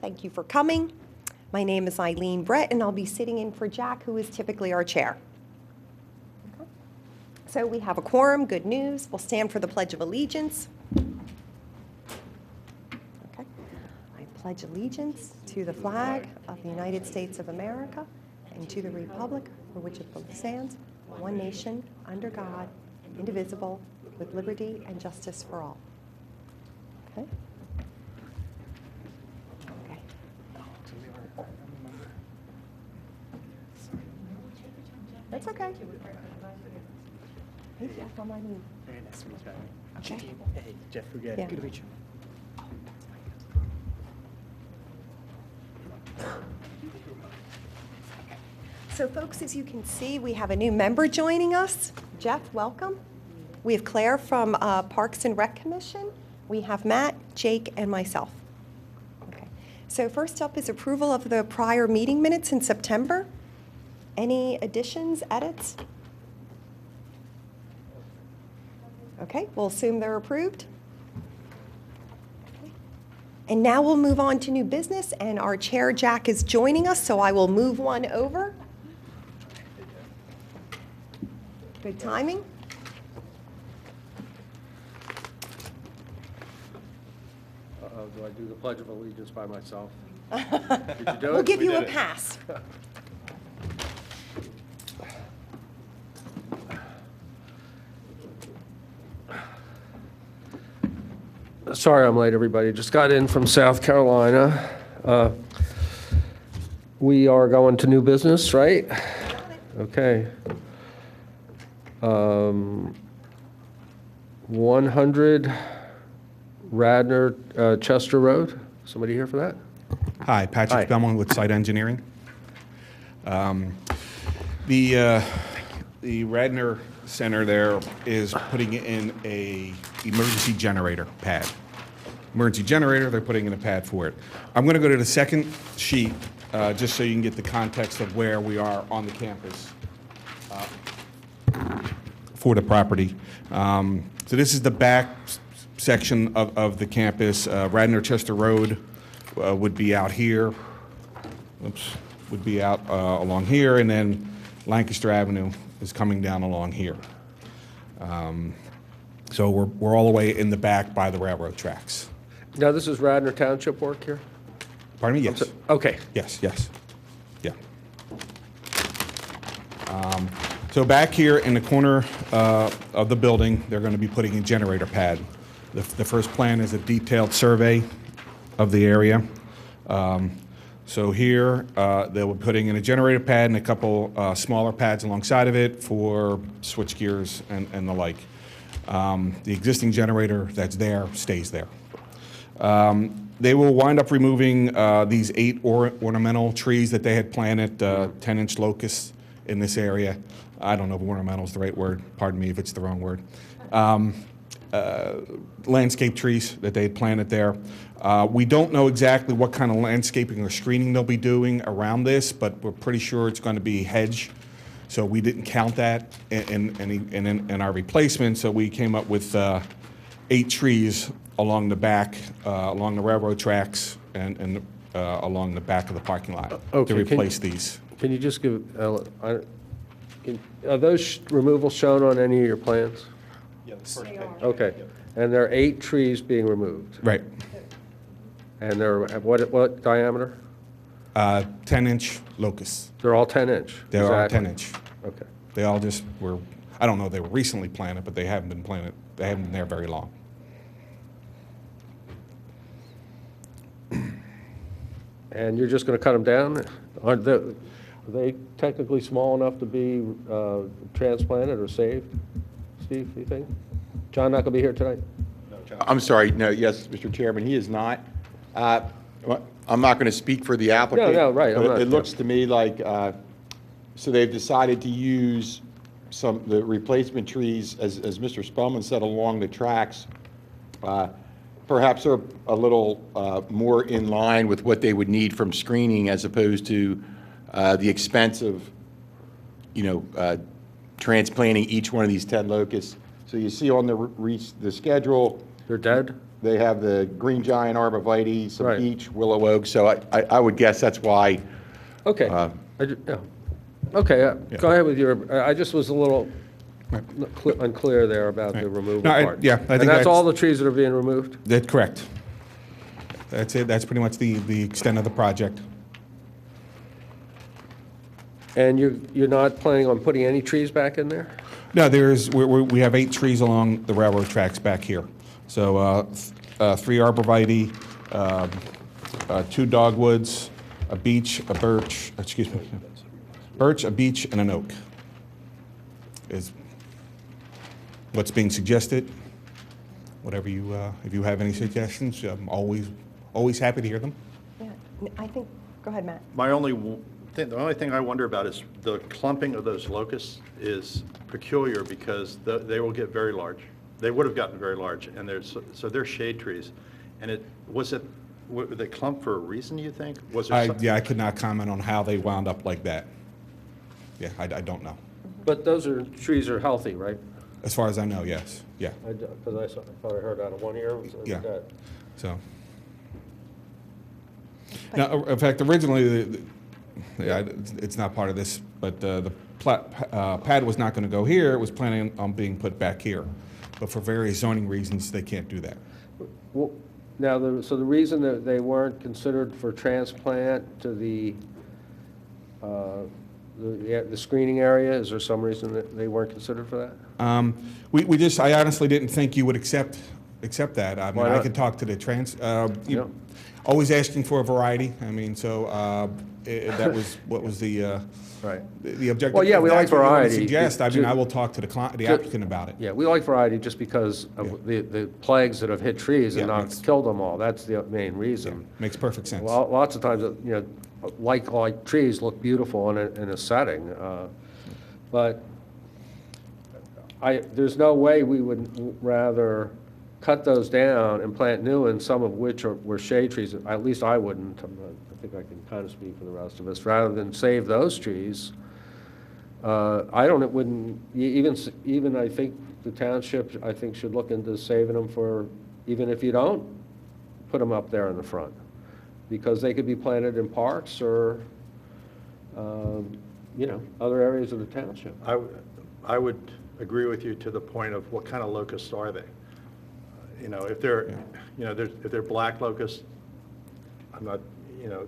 Thank you for coming. My name is Eileen Brett, and I'll be sitting in for Jack, who is typically our chair. Okay. So we have a quorum, good news. We'll stand for the Pledge of Allegiance. Okay. I pledge allegiance to the flag of the United States of America and to the republic for which it stands, one nation, under God, indivisible, with liberty and justice for all. Okay. Okay. That's okay. Hey, Jeff, on my knee. Very nice to meet you. Okay. Hey, Jeff, we're good. Yeah. Good to meet you. So folks, as you can see, we have a new member joining us. Jeff, welcome. We have Claire from Parks and Rec Commission. We have Matt, Jake, and myself. Okay. So first up is approval of the prior meeting minutes in September. Any additions, edits? Okay, we'll assume they're approved. And now we'll move on to new business, and our chair, Jack, is joining us, so I will move one over. Good timing. Do I do the Pledge of Allegiance by myself? We'll give you a pass. Sorry I'm late, everybody. Just got in from South Carolina. We are going to new business, right? Okay. 100 Radnor, Chester Road. Somebody here for that? Hi, Patrick Bellman with Site Engineering. The Radnor Center there is putting in a emergency generator pad. Emergency generator, they're putting in a pad for it. I'm going to go to the second sheet just so you can get the context of where we are on the campus for the property. So this is the back section of the campus. Radnor Chester Road would be out here. Oops, would be out along here, and then Lancaster Avenue is coming down along here. So we're all the way in the back by the railroad tracks. Now, this is Radnor Township work here? Pardon me? Yes. Okay. Yes. Yeah. So back here in the corner of the building, they're going to be putting a generator pad. The first plan is a detailed survey of the area. So here, they'll be putting in a generator pad and a couple smaller pads alongside of it for switch gears and the like. The existing generator that's there stays there. They will wind up removing these 8 ornamental trees that they had planted, 10-inch locusts in this area. I don't know if ornamental is the right word. Pardon me if it's the wrong word. Landscape trees that they had planted there. We don't know exactly what kind of landscaping or screening they'll be doing around this, but we're pretty sure it's going to be hedge. So we didn't count that in our replacement, so we came up with 8 trees along the back, along the railroad tracks, and along the back of the parking lot to replace these. Can you just give, are those removals shown on any of your plans? Yeah, the first page. Okay. And there are 8 trees being removed? Right. And they're, what diameter? 10-inch locusts. They're all 10-inch? They are 10-inch. Okay. They all just were, I don't know if they were recently planted, but they haven't been planted, they haven't been there very long. And you're just going to cut them down? Are they technically small enough to be transplanted or saved, Steve, do you think? John not going to be here tonight? I'm sorry, no, yes, Mr. Chairman, he is not. I'm not going to speak for the applicant. No, right. But it looks to me like, so they've decided to use the replacement trees, as Mr. Spellman said, along the tracks. Perhaps are a little more in line with what they would need from screening as opposed to the expense of, transplanting each one of these 10 locusts. So you see on the schedule, They're dead? They have the green giant arborvitae, some Right. beech, willow oak, so I would guess that's why. Okay. Yeah. Okay, go ahead with your, I just was a little unclear there about the Right. removal No, part. yeah, I And think that's that's- all the trees that are being removed? That's correct. That's it. That's pretty much the extent of the project. And you're not planning on putting any trees back in there? No, we have 8 trees along the railroad tracks back here. So 3 arborvitae, 2 dogwoods, a beech, a birch, birch, a beech, and an oak is what's being suggested. Whatever you, if you have any suggestions, I'm always happy to hear them. Yeah, I think, go ahead, Matt. The only thing I wonder about is the clumping of those locusts is peculiar because they will get very large. They would have gotten very large, and so they're shade trees. And were they clumped for a reason, you think? Was there some- Yeah, I could not comment on how they wound up like that. Yeah, I don't know. But those trees are healthy, right? As far as I know, yes. Yeah. Because I thought I heard out of one ear. It was Yeah. dead. So. Now, in fact, originally, it's not part of this, but the pad was not going to go here. It was planning on being put back here. But for various zoning reasons, they can't do that. Well, now, so the reason that they weren't considered for transplant to the screening area, is there some reason that they weren't considered for that? I honestly didn't think you would accept that. I mean, Why I not? could talk to the Yeah. always asking for a variety. I mean, so that was what was the Right. the objective. Well, yeah, If we that's like what you want to variety. Suggest. I mean, I will talk to the Ju- applicant about it. Yeah, we like variety just because of the plagues that have hit trees and Yeah, not makes- killed them all. That's the main reason. Makes perfect sense. Well, lots of times, like trees look beautiful in a setting, but there's no way we would rather cut those down and plant new ones, some of which were shade trees. At least I wouldn't. I think I can kind of speak for the rest of us. Rather than save those trees, even I think the township, I think, should look into saving them for, even if you don't put them up there in the front, because they could be planted in parks or, other areas of the township. I would agree with you to the point of what kind of locusts are they? If they're, if they're black locusts, I'm not,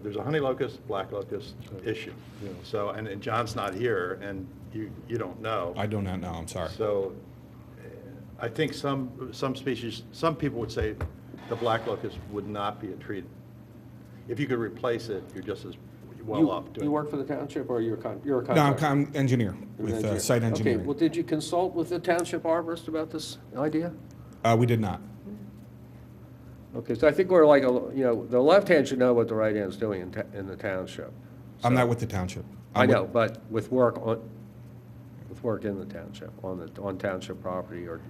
there's a honey locust, black locust issue. So, and John's not here, and you don't know. I do not know. I'm sorry. So I think some species, some people would say the black locust would not be a tree. If you could replace it, you're just as well off doing You it. work for the township, or you're a No, contractor? I'm engineer You're an with engineer. site Okay, engineering. well, did you consult with the township arborist about this idea? We did not. Okay, so I think we're like, the left hand should know what the right hand's doing in the township. I'm So- not with the township. I I'm with- know, but with work in the township, on township property, or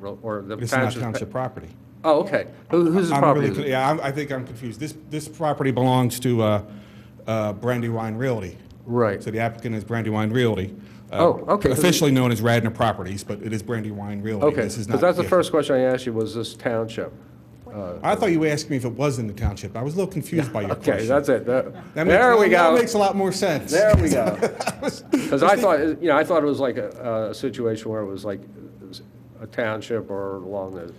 the It's not township. township property. Oh, okay. Whose I'm property really, is it? yeah, I think I'm confused. This property belongs to Brandywine Realty. Right. So the applicant is Brandywine Realty. Oh, okay. Officially known as Radnor Properties, but it is Brandywine Realty. Okay, This is because not- that's the yeah. first question I asked you, was this township? I thought you asked me if it was in the township. I was a little confused by your question. Okay, that's it. That makes- There we That go. makes a lot more sense. There we go. Because I thought it was like a situation where it was like a township or along the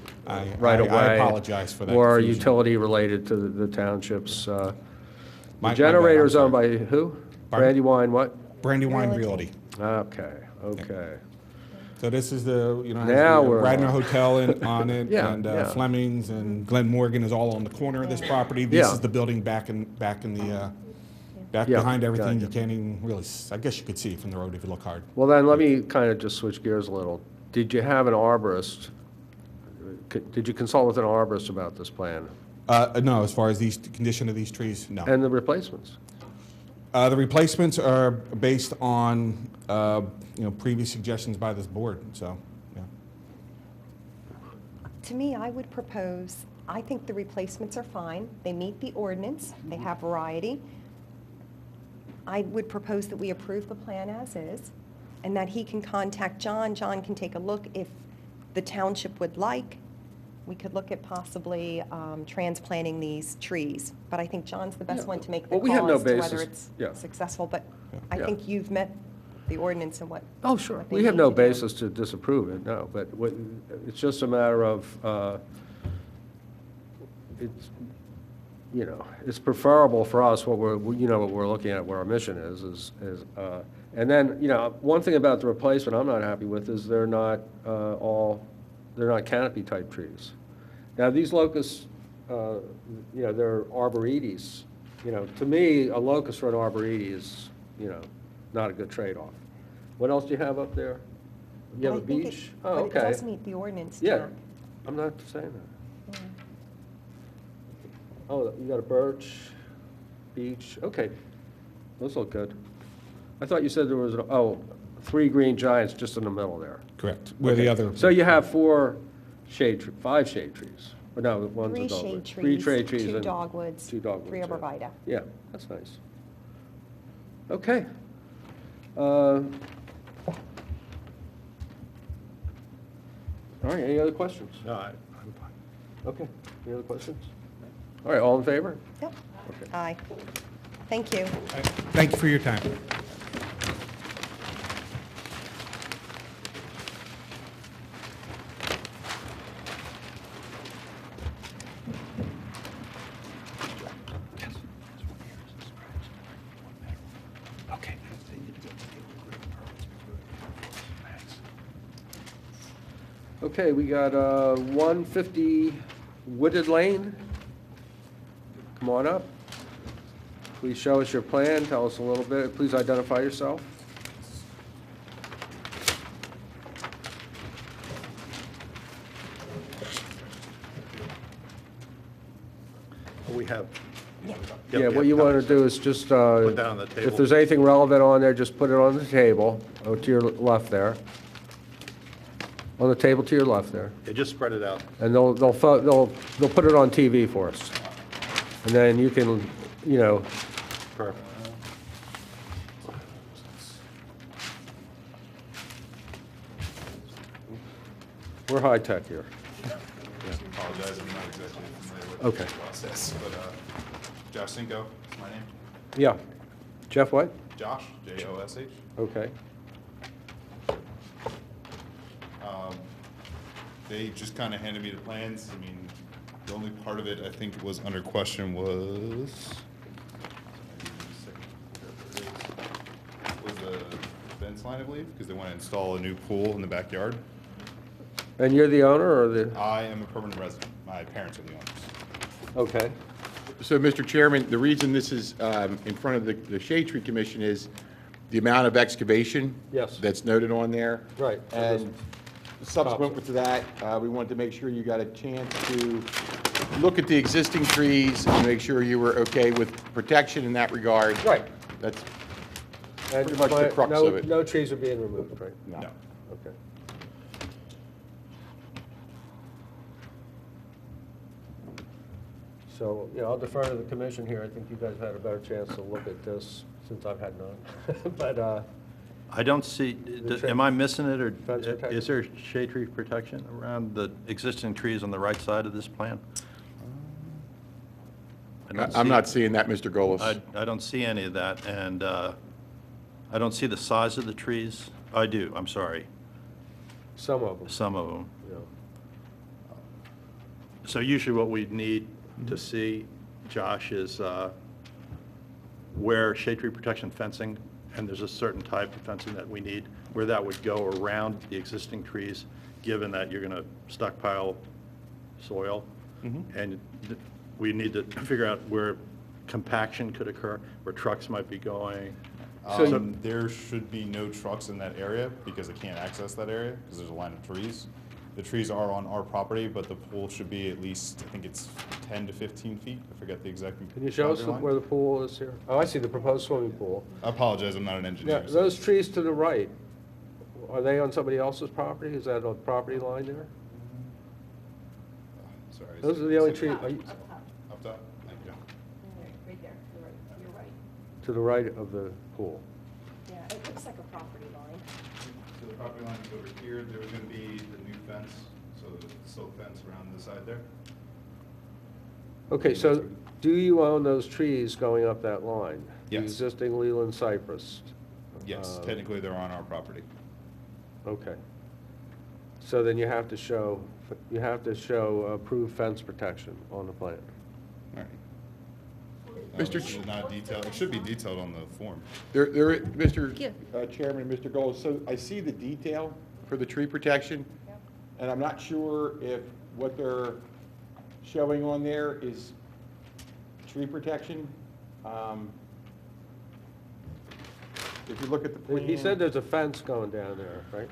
right of way. I apologize for that Or confusion. utility related to the township's. The My bad, generator's I'm owned by who? Pardon? Brandywine what? Brandywine Realty. Okay. So this is the, has Now the we're Radnor on. Hotel on it, Yeah, and yeah. Fleming's and Glen Morgan is all on the corner of this property. This Yeah. is the building back in the, back Yeah, behind everything. You gotcha. can't even really, I guess you could see it from the road if you look hard. Well, then, let me kind of just switch gears a little. Did you have an arborist? Did you consult with an arborist about this plan No, as far as the condition of these trees, no. and the replacements? The replacements are based on, previous suggestions by this board, so, yeah. To me, I would propose, I think the replacements are fine. They meet the ordinance. They have variety. I would propose that we approve the plan as is, and that he can contact John. John can take a look if the township would like we could look at possibly transplanting these trees. But I think John's the best Yeah. one to make the Well, we call have no as to whether basis. it's Yeah. successful. But I Yeah. think you've met the ordinance and what. Oh, sure. what they We have need no to do. basis to disapprove it, no, but it's just a matter of, it's, you know, it's preferable for us, what we're looking at, what our mission is, and then, you know, one thing about the replacement I'm not happy with is they're not canopy-type trees. Now, these locusts, you know, they're arboretes. You know, to me, a locust for an arborete is, you know, not a good trade-off. What else do you have up there? You have a But I think beech? But Oh, it okay. does meet the ordinance, Yeah, Jack. I'm not saying that. Yeah. Oh, you got a birch, beech, okay. Those look good. I thought you said there was, 3 green giants just in the middle there. Correct. Where the Okay. other. So you have 5 shade trees, or no, one's a 3 dogwood. shade 3 trees, shade trees 2 and dogwoods, 2 dogwoods. 3 yeah. arborvitae. Yeah, that's nice. Okay. All right, any other questions? No, I'm fine. Okay, any other questions? All right, all in favor? Yep. Okay. Aye. Thank you. Thank you for your time. Okay, we got 150 Wooded Lane. Come on up. Please show us your plan, tell us a little bit. Please identify yourself. We have. Yeah. Yeah, what you want to do is just, Put that on the if table. there's anything relevant on there, just put it on the table, to your left there. On the table to your left there. Yeah, just spread it out. And they'll put it on TV for us. And then you can, you know, Perfect. we're high-tech here. Apologize, I'm not exactly familiar with Okay. the process, but Josh Cinco is my name. Yeah. Jeff, what? Josh, Josh. Okay. They just kind of handed me the plans. I mean, the only part of it I think was under question was the fence line, I believe, because they want to install a new pool in the backyard. And you're the owner or the, I am a permanent resident. My parents are the owners. okay. So, Mr. Chairman, the reason this is in front of the Shade Tree Commission is the amount of excavation Yes. that's noted on there. Right. And subsequent to that, we wanted to make sure you got a chance to look at the existing trees and make sure you were okay with protection in that regard. Right. That's And pretty much the crux no- of it. No trees are being removed, right? no. No. Okay. So, you know, I'll defer to the commission here. I think you guys had a better chance to look at this since I've had none. But, I don't see, am I missing it, or Fence protection? is there shade tree protection around the existing trees on the right side of this plan? I don't I'm see- not seeing that, Mr. Golis. I don't see any of that, and I don't see the size of the trees. I do, I'm sorry, some of them, some of them. you know. So usually what we need to see, Josh, is where shade tree protection fencing, and there's a certain type of fencing that we need, where that would go around the existing trees, given that you're going to stockpile soil. And we need to figure out where compaction could occur, where trucks might be going. There should be no trucks in that area because they can't access that area because there's a line of trees. The trees are on our property, but the pool should be at least, I think it's 10 to 15 feet. I forget the exact. Can you show us boundary line. where the pool is here? Oh, I see the proposed swimming pool. I apologize, I'm not an Yeah, engineer. so- those trees to the right, are they on somebody else's property? Is that a property line there? Sorry. Those are the only trees, Up top, thank you. Right there, to your right. to the right of the pool. Yeah, it looks like a property line. So the property line is over here, there was gonna be the new fence, so so the silk fence around the side there. Okay, so do you own those trees going up that line? The Yes. existing Leland cypress? Yes, technically they're on our property. Okay. So then you have to show approved fence protection on the plan. All right. Mr. It's not detailed, it should be detailed on the form. Mr. Yeah. Chairman, Mr. Gold, so I see the detail for the tree protection, and I'm not sure if what they're showing on there is tree protection. If you look at the plan. He said there's a fence going down there, right?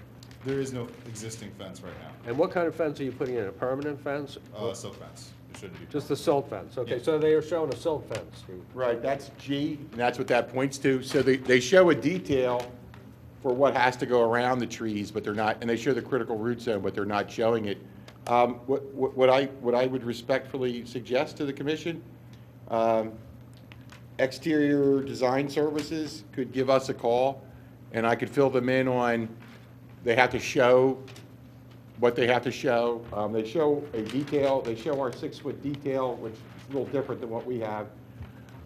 There is no existing fence right now. And what kind of fence are you putting in, a permanent fence? Silk fence, it shouldn't be. Just a silt fence, okay, Yeah. so they are showing a silt fence, Steve. Right, that's G, and that's what that points to. So they show a detail for what has to go around the trees, but they're not, and they show the critical root zone, but they're not showing it. What I would respectfully suggest to the commission, exterior design services could give us a call, and I could fill them in on, they have to show what they have to show. They show a detail, they show our 6-foot detail, which is a little different than what we have.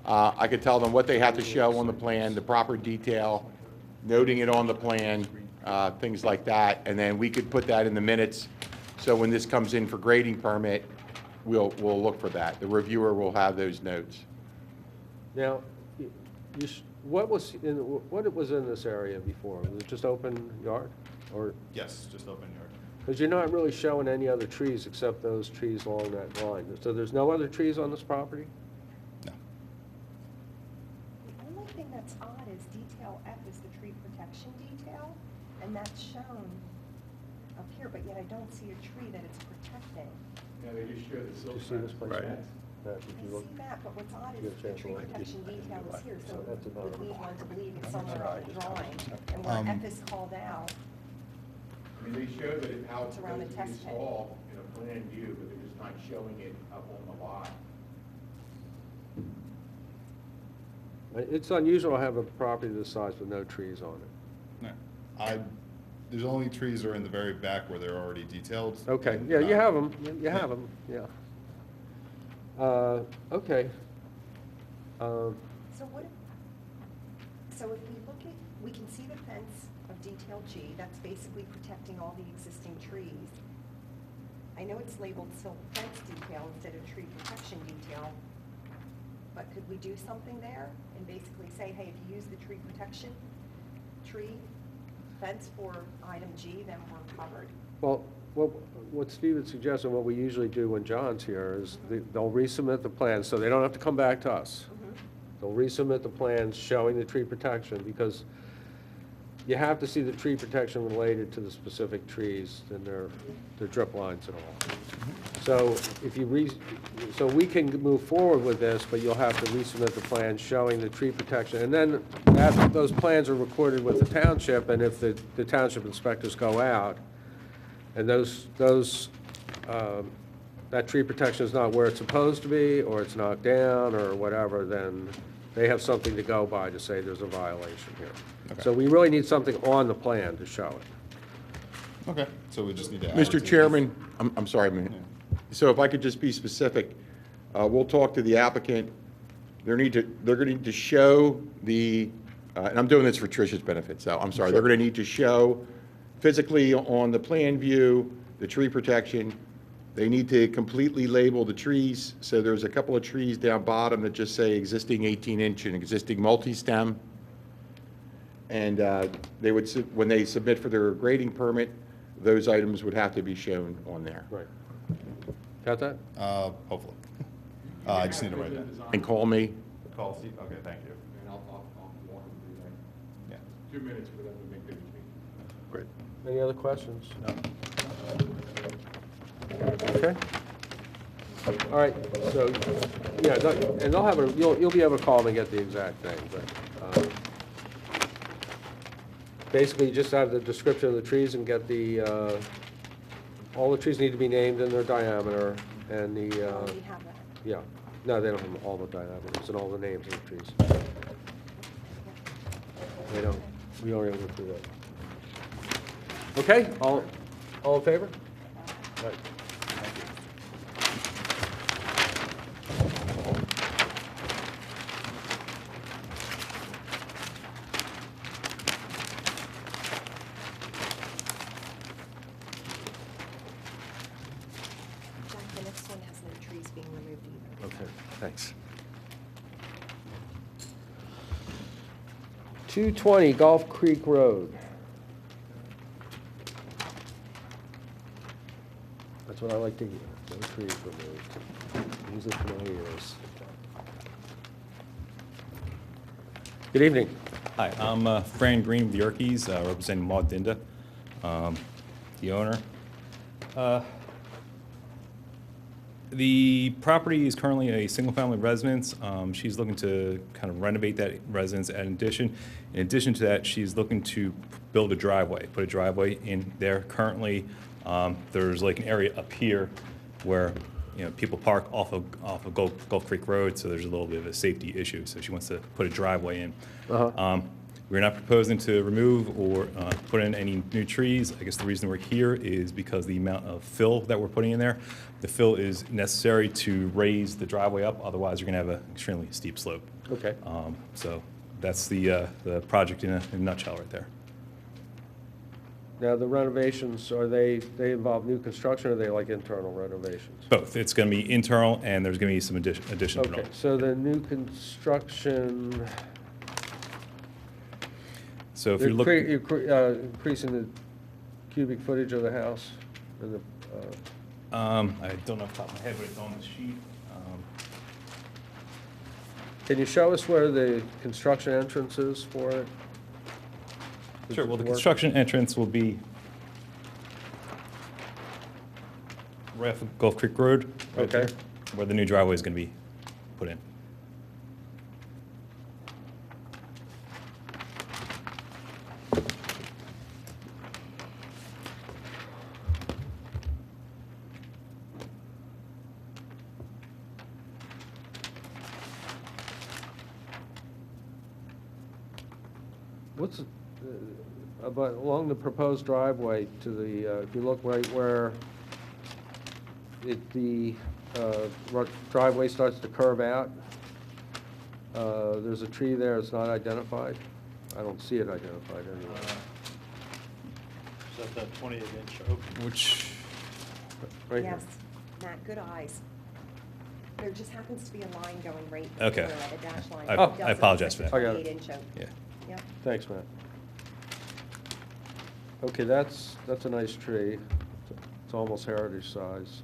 I could tell them what they have to show on the plan, the proper detail, noting it on the plan, things like that, and then we could put that in the minutes. So when this comes in for grading permit, we'll look for that. The reviewer will have those notes. Now, what was in this area before? Was it just open yard? Or, Yes, just open yard. because you're not really showing any other trees except those trees along that line. So there's no other trees on this property? No. The only thing that's odd is detail F is the tree protection detail, and that's shown up here, but yet I don't see a tree that it's protecting. Yeah, they just show the Did you see this place? Right. Matt, did you I look? see that, but what's odd You is have a the chance to tree look. protection detail is here, so So that's another would lead one. one to believe it's somewhere on the drawing. And where F is called out, I mean, they show that how It's around the test pit. installed in a plan view, but they're just not showing it up on the lot. It's unusual to have a property this size with no trees on it. No. There's only trees are in the very back where they're already detailed. Okay, and yeah, you not- have them, you have them, yeah. Okay. so what, so if we look at, we can see the fence of detail G, that's basically protecting all the existing trees. I know it's labeled silk fence detail instead of tree protection detail, but could we do something there and basically say, hey, if you use the tree protection, tree fence for item G, then we're covered? Well, what Steve had suggested, what we usually do when John's here, is they'll resubmit the plans, so they don't have to come back to us. They'll resubmit the plans showing the tree protection, because you have to see the tree protection related to the specific trees and their drip lines and all. So if you so we can move forward with this, but you'll have to resubmit the plans showing the tree protection. And then those plans are recorded with the township, and if the township inspectors go out, and that tree protection is not where it's supposed to be, or it's knocked down, or whatever, then they have something to go by to say there's a violation here. Okay. So we really need something on the plan to show it. Okay, so we just need to add it to Mr. the- Chairman, I'm sorry, man. So if I could just be specific, we'll talk to the applicant. They're going to need to show the, and I'm doing this for Tricia's benefit, so I'm sorry. They're going to need to show physically on the plan view, the tree protection. They need to completely label the trees. So there's a couple of trees down bottom that just say existing 18-inch and existing multi-stem. And they would, when they submit for their grading permit, those items would have to be shown on there. Right. Got that? Hopefully. I just need to write it down. And call me. Call Steve, okay, thank you. And I'll walk them through that. Yeah. 2 minutes for them to make their decision. Great. Any other questions? No. Okay. All right, so, yeah, and they'll have you'll be able to call them and get the exact thing, but, basically, you just have the description of the trees and get the, all the trees need to be named and their diameter, and the, We have that. yeah. No, they don't have all the diameters and all the names of the trees. They don't, we already went through that. Okay, all in favor? Right. Thank you. Jack, the next one has no trees being removed either. Okay, thanks. 220 Gulf Creek Road. That's what I like to hear. No trees removed. Music to my ears. Good evening. Hi, I'm Fran Green of the Yerkes, representing Maud Dinda, the owner. The property is currently a single-family residence. She's looking to kind of renovate that residence in addition to that, she's looking to build a driveway, put a driveway in there. Currently, there's like an area up here where, you know, people park off of Gulf Creek Road, so there's a little bit of a safety issue. So she wants to put a driveway in. We're not proposing to remove or put in any new trees. I guess the reason we're here is because the amount of fill that we're putting in there. The fill is necessary to raise the driveway up, otherwise you're gonna have an extremely steep slope. Okay. So that's the project in a nutshell right there. Now, the renovations, they involve new construction, or are they like internal renovations? Both. It's gonna be internal and there's gonna be some addition. Okay, so the new construction, So if you're looking. you're increasing the cubic footage of the house and the, I don't know off the top of my head, but it's on the sheet. can you show us where the construction entrance is for it? Sure, well, the Work? construction entrance will be right off of Gulf Creek Road, right Okay. there, where the new driveway is going to be put in. What's, about along the proposed driveway to the, if you look right where the driveway starts to curve out, there's a tree there, it's not identified. I don't see it identified anywhere. Is that the 28-inch oak? Which, Right here. Yes, Matt, good eyes. There just happens to be a line going right Okay. through it, a dash line. I- It I doesn't. apologize It's for a that. I got it. 28-inch oak. yeah. Yep. Thanks, Matt. Okay, that's a nice tree. It's almost heritage size.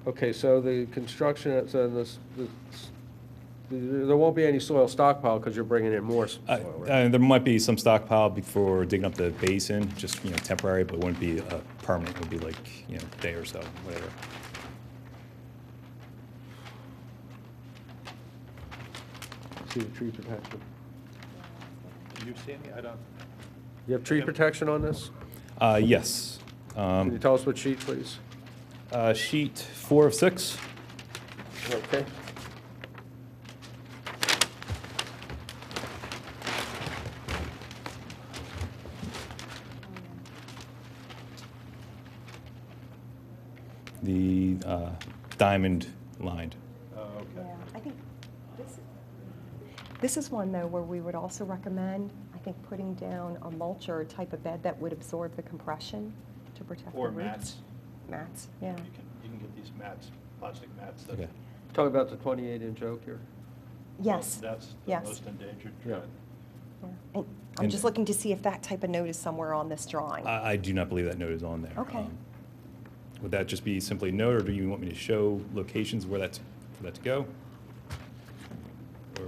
Okay, so the construction, so there won't be any soil stockpile because you're bringing in more soil, right? There might be some stockpile before digging up the basin, just, you know, temporary, but it wouldn't be permanent. It would be like, you know, a day or so, whatever. See the tree protection. You see any? I don't. You have tree protection on this? Yes. Can you tell us what sheet, please? Sheet 4 of 6. Okay. The diamond lined. Oh, okay. Yeah, I think this is one, though, where we would also recommend, I think, putting down a mulch or a type of bed that would absorb the compression to protect the Or roots. mats. Mats, yeah. You can get these mats, plastic mats. that- Okay. Talk about the 28-inch oak here. Yes, That's the yes. most endangered. Yeah. yeah. And I'm And- just looking to see if that type of note is somewhere on this drawing. I do not believe that note is on there. Okay. Would that just be simply a note, or do you want me to show locations where that's, for that to go? Or,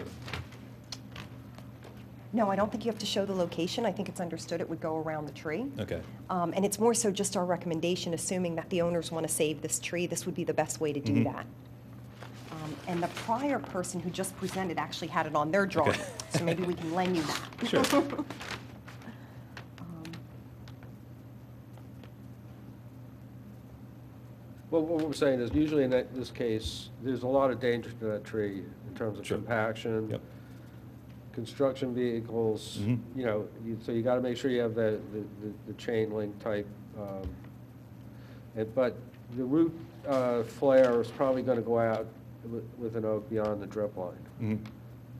No, I don't think you have to show the location. I think it's understood it would go around the tree. okay. And it's more so just our recommendation, assuming that the owners want to save this tree, this would be the best way to do that. And the prior person who just presented actually had it on their drawing, so maybe we can lend you that. Sure. Well, what we're saying is usually in this case, there's a lot of danger to that tree in terms of Sure. compaction. Yep. construction vehicles, you know, so you gotta make sure you have the chain link type. But the root flare is probably gonna go out with an oak beyond the drip line.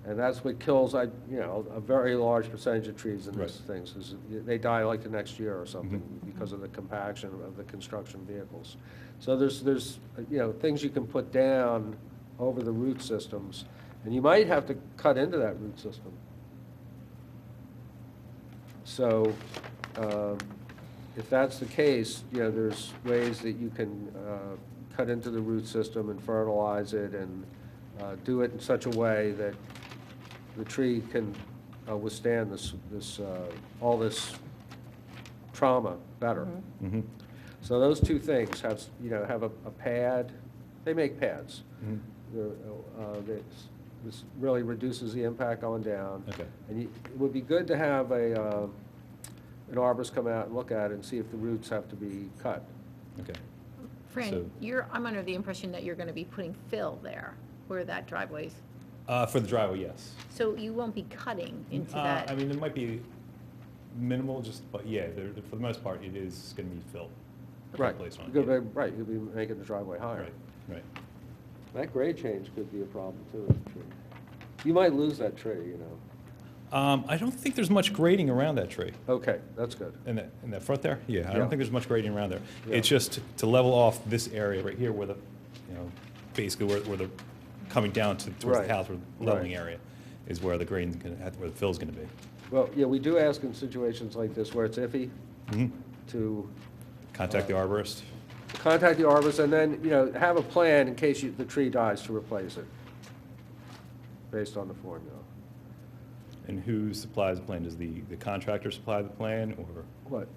And that's what kills, you know, a very large percentage of trees in these things, is they die like the next year or something because of the compaction of the construction vehicles. So there's, you know, things you can put down over the root systems, and you might have to cut into that root system. So, if that's the case, you know, there's ways that you can cut into the root system and fertilize it and do it in such a way that the tree can withstand all this trauma better. So those two things have, you know, have a pad. They make pads. This really reduces the impact on down. Okay. And it would be good to have an arborist come out and look at it and see if the roots have to be cut. Okay. Fran, So- I'm under the impression that you're going to be putting fill there where that driveway's, For the driveway, yes. so you won't be cutting into that? I mean, there might be minimal, but yeah, for the most part, it is going to be filled. Right. Placed on it, You'll yeah. be, right, you'll be making the driveway higher. Right, right. That grade change could be a problem too. with the tree. You might lose that tree, you know. I don't think there's much grading around that tree. Okay, that's good. In that front there? Yeah, I Yeah. don't think there's much grading around there. Yeah. It's just to level off this area right here where the, you know, basically where the, coming down towards Right. the house, where the leveling Right. area is where the grading's gonna, where the fill's gonna be. Well, yeah, we do ask in situations like this where it's iffy Mhm. to Contact the arborist. contact the arborist and then, you know, have a plan in case the tree dies to replace it, based on the formula. And who supplies the plan? Does the contractor supply the plan, or? What?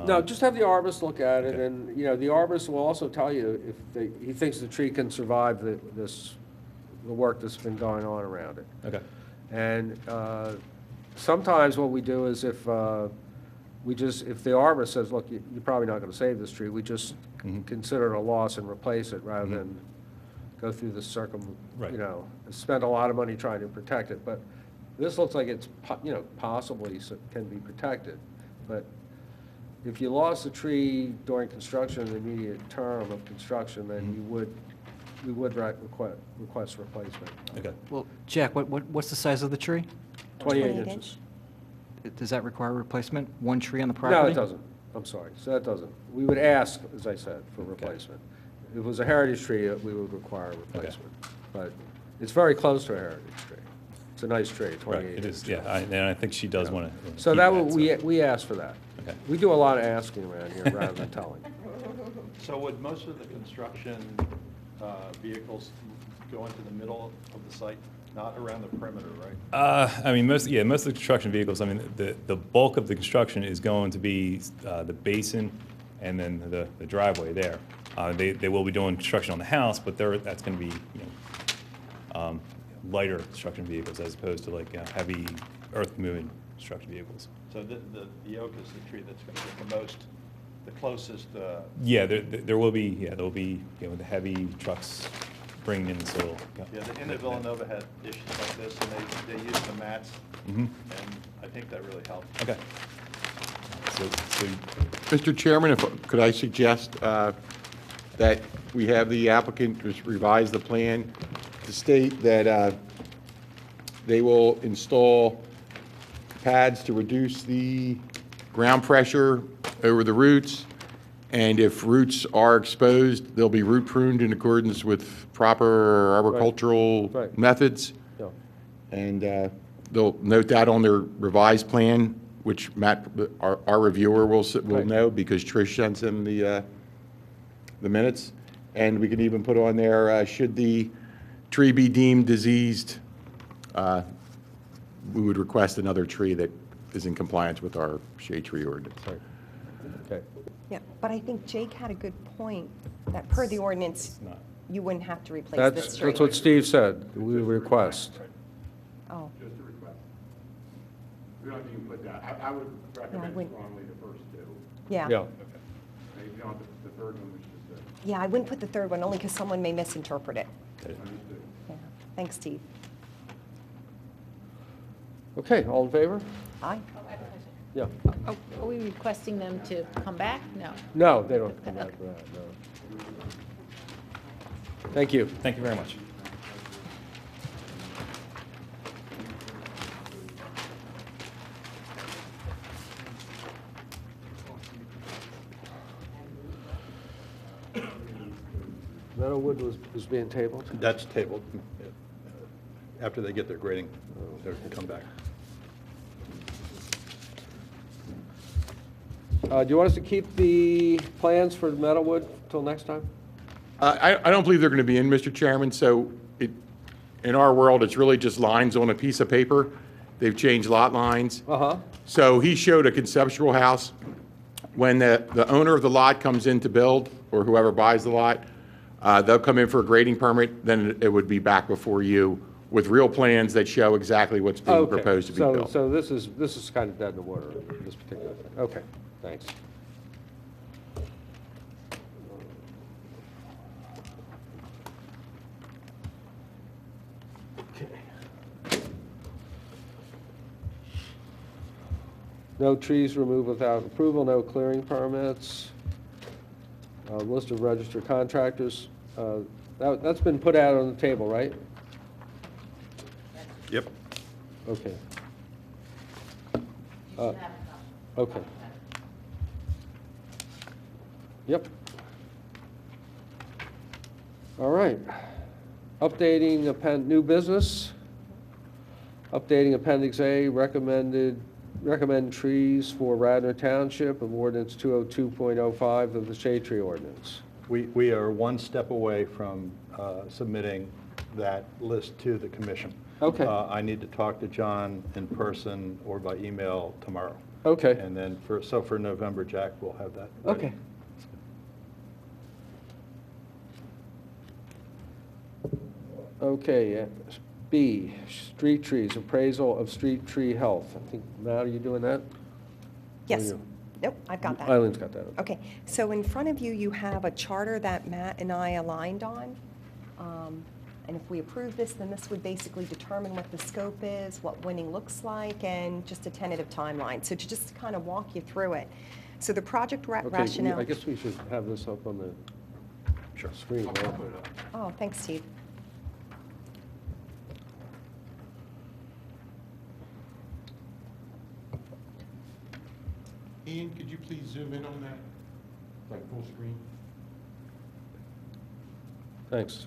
No, just have the arborist look at it, Okay. and, you know, the arborist will also tell you if he thinks the tree can survive the work that's been going on around it. Okay. And sometimes what we do is if the arborist says, look, you're probably not gonna save this tree, we just consider it a loss and replace it rather than go through the Right. you know, spend a lot of money trying to protect it. But this looks like it's, you know, possibly can be protected. But if you lost the tree during construction, the immediate term of construction, then we would request replacement. Okay. Well, Jack, what's the size of the tree? 28 inches. Does that require replacement? One tree on the No, property? it doesn't. I'm sorry. So that doesn't. We would ask, as I said, for replacement. If it was a heritage tree, we would require replacement. But it's very close to a heritage tree. It's a nice tree, 28 Right, it inches. is, yeah, and I think she does want to. So that, we ask for that. Okay. We do a lot of asking around here rather than telling. So would most of the construction vehicles go into the middle of the site, not around the perimeter, right? I mean, most of the construction vehicles, I mean, the bulk of the construction is going to be the basin and then the driveway there. They will be doing construction on the house, but that's going to be, you know, lighter construction vehicles as opposed to like heavy earth-moving construction vehicles. So the oak is the tree that's going to get the closest. Yeah, there will be, there'll be, you know, the heavy trucks bringing in the soil. Yeah, the Inn of Villanova had issues like this, and they used the mats, and I think that really helped. Okay. So Mr. Chairman, could I suggest that we have the applicant just revise the plan to state that they will install pads to reduce the ground pressure over the roots, and if roots are exposed, they'll be root pruned in accordance with proper arboricultural Right. methods. Yeah. And they'll note that on their revised plan, which Matt, our reviewer, will Right. know because Trish sends him the minutes. And we can even put on there, should the tree be deemed diseased, we would request another tree that is in compliance with our shade tree ordinance. Right. Okay. Yeah, but I think Jake had a good point, that per the ordinance, not. you wouldn't have to replace this tree. That's what Steve said. We request. Oh, Just a request. We don't need to put that. I would recommend wouldn't. strongly the first two. yeah. Yeah. Maybe not the third one, which is the, Yeah, I wouldn't put the third one, only because someone may misinterpret it. Okay. understood. Yeah. Thanks, Steve. Okay, all in favor? Aye. Yeah. Are we requesting them to come back? No. No, they don't come back for that, no. Thank you. Thank you very much. Meadowwood was being tabled? That's tabled. After they get their grading, they can come back. Do you want us to keep the plans for Meadowwood till next time? I don't believe they're going to be in, Mr. Chairman, so in our world, it's really just lines on a piece of paper. They've changed lot lines. Uh-huh. So he showed a conceptual house. When the owner of the lot comes in to build, or whoever buys the lot, they'll come in for a grading permit, then it would be back before you with real plans that show exactly what's being Okay. proposed to be built. So this is kind of dead in the water, this particular thing. Okay, thanks. No trees removed without approval, no clearing permits. List of registered contractors. That's been put out on the table, right? Yep. Okay. Okay. Yep. All right. Updating new business. Updating Appendix A, recommend trees for Radnor Township of Ordinance 202.05 of the Shade Tree Ordinance. We are one step away from submitting that list to the commission. Okay. I need to talk to John in person or by email tomorrow. Okay. And then for November, Jack, we'll have that ready. Okay. Okay, B, street trees, appraisal of street tree health. I think, Matt, are you doing that? Yes. you? Nope, I've got that. Eileen's got that. Okay, so in front of you, you have a charter that Matt and I aligned on. And if we approve this, then this would basically determine what the scope is, what winning looks like, and just a tentative timeline. So to just kind of walk you through it. So the project Okay, rationale. I guess we should have this up on the screen. right? Oh, thanks, Steve. Ian, could you please zoom in on that, like full screen? Thanks.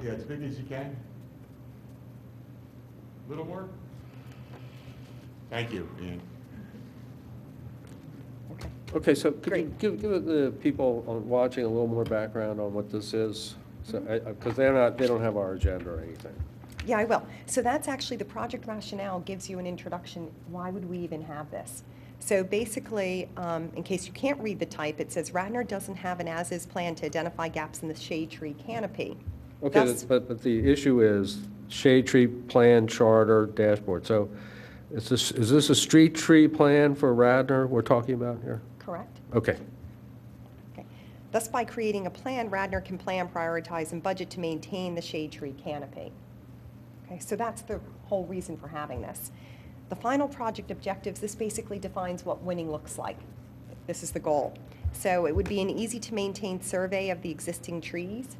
Yeah, as big as you can. A little more? Thank you, Ian. Okay, so could you Great. give the people watching a little more background on what this is? So, because they don't have our agenda or anything. Yeah, I will. So that's actually the project rationale gives you an introduction. Why would we even have this? So basically, in case you can't read the type, it says Radnor doesn't have an as-is plan to identify gaps in the shade tree canopy. Okay, Thus- but the issue is shade tree plan charter dashboard. So is this a street tree plan for Radnor we're talking about here? Correct? Okay. Okay. Thus, by creating a plan, Radnor can plan, prioritize, and budget to maintain the shade tree canopy. Okay, so that's the whole reason for having this. The final project objectives, this basically defines what winning looks like. This is the goal. So it would be an easy-to-maintain survey of the existing trees,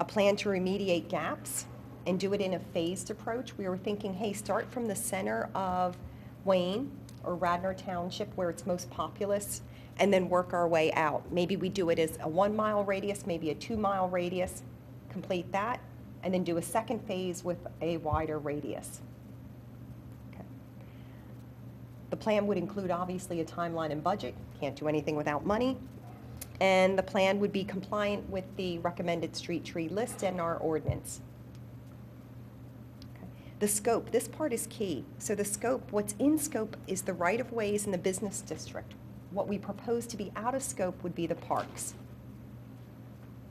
a plan to remediate gaps, and do it in a phased approach. We were thinking, hey, start from the center of Wayne or Radnor Township where it's most populous, and then work our way out. Maybe we do it as a 1 mile radius, maybe a 2 mile radius, complete that, and then do a second phase with a wider radius. Okay. The plan would include obviously a timeline and budget, can't do anything without money, and the plan would be compliant with the recommended street tree list and our ordinance. The scope, this part is key. So the scope, what's in scope is the right-of-ways in the business district. What we propose to be out of scope would be the parks.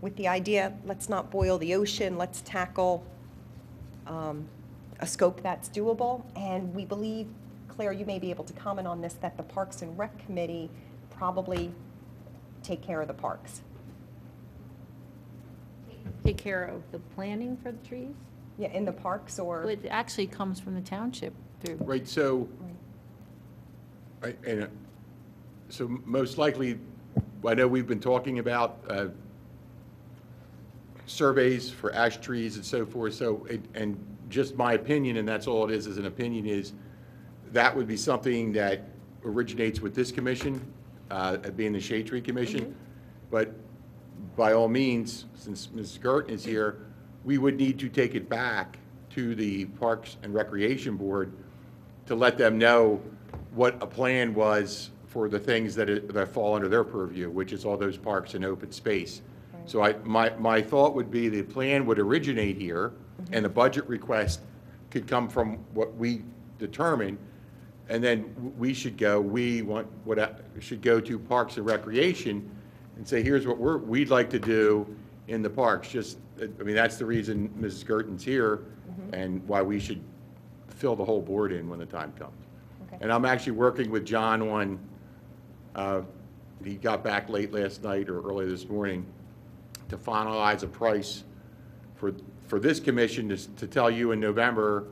With the idea, let's not boil the ocean, let's tackle a scope that's doable. And we believe, Claire, you may be able to comment on this, that the Parks and Rec Committee probably take care of the parks. Take care of the planting for the trees? Yeah, in the parks or, Well, it actually comes from the township through. Right, so, so most likely, I know we've been talking about surveys for ash trees and so forth, so, and just my opinion, and that's all it is an opinion, is that would be something that originates with this commission, being the Shade Tree Commission. But by all means, since Ms. Gerton is here, we would need to take it back to the Parks and Recreation Board to let them know what a plan was for the things that fall under their purview, which is all those parks and open space. So my thought would be the plan would originate here, and the budget request could come from what we determine, and then we should go, should go to Parks and Recreation and say, here's what we'd like to do in the parks. Just, I mean, that's the reason Mrs. Gerton's here, and why we should fill the whole board in when the time comes. Okay. And I'm actually working with John on, he got back late last night or early this morning to finalize a price for this commission to tell you in November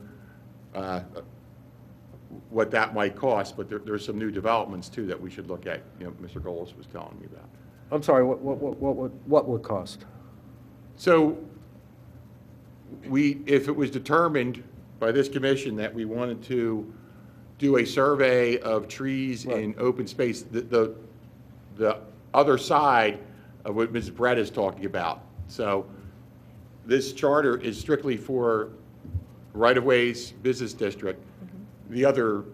what that might cost, but there's some new developments too that we should look at, you know, Mr. Golis was telling me about. I'm sorry, what would cost? So if it was determined by this commission that we wanted to do a survey of trees in open space, the other side of what Ms. Brett is talking about. So this charter is strictly for right-of-ways, business district. The other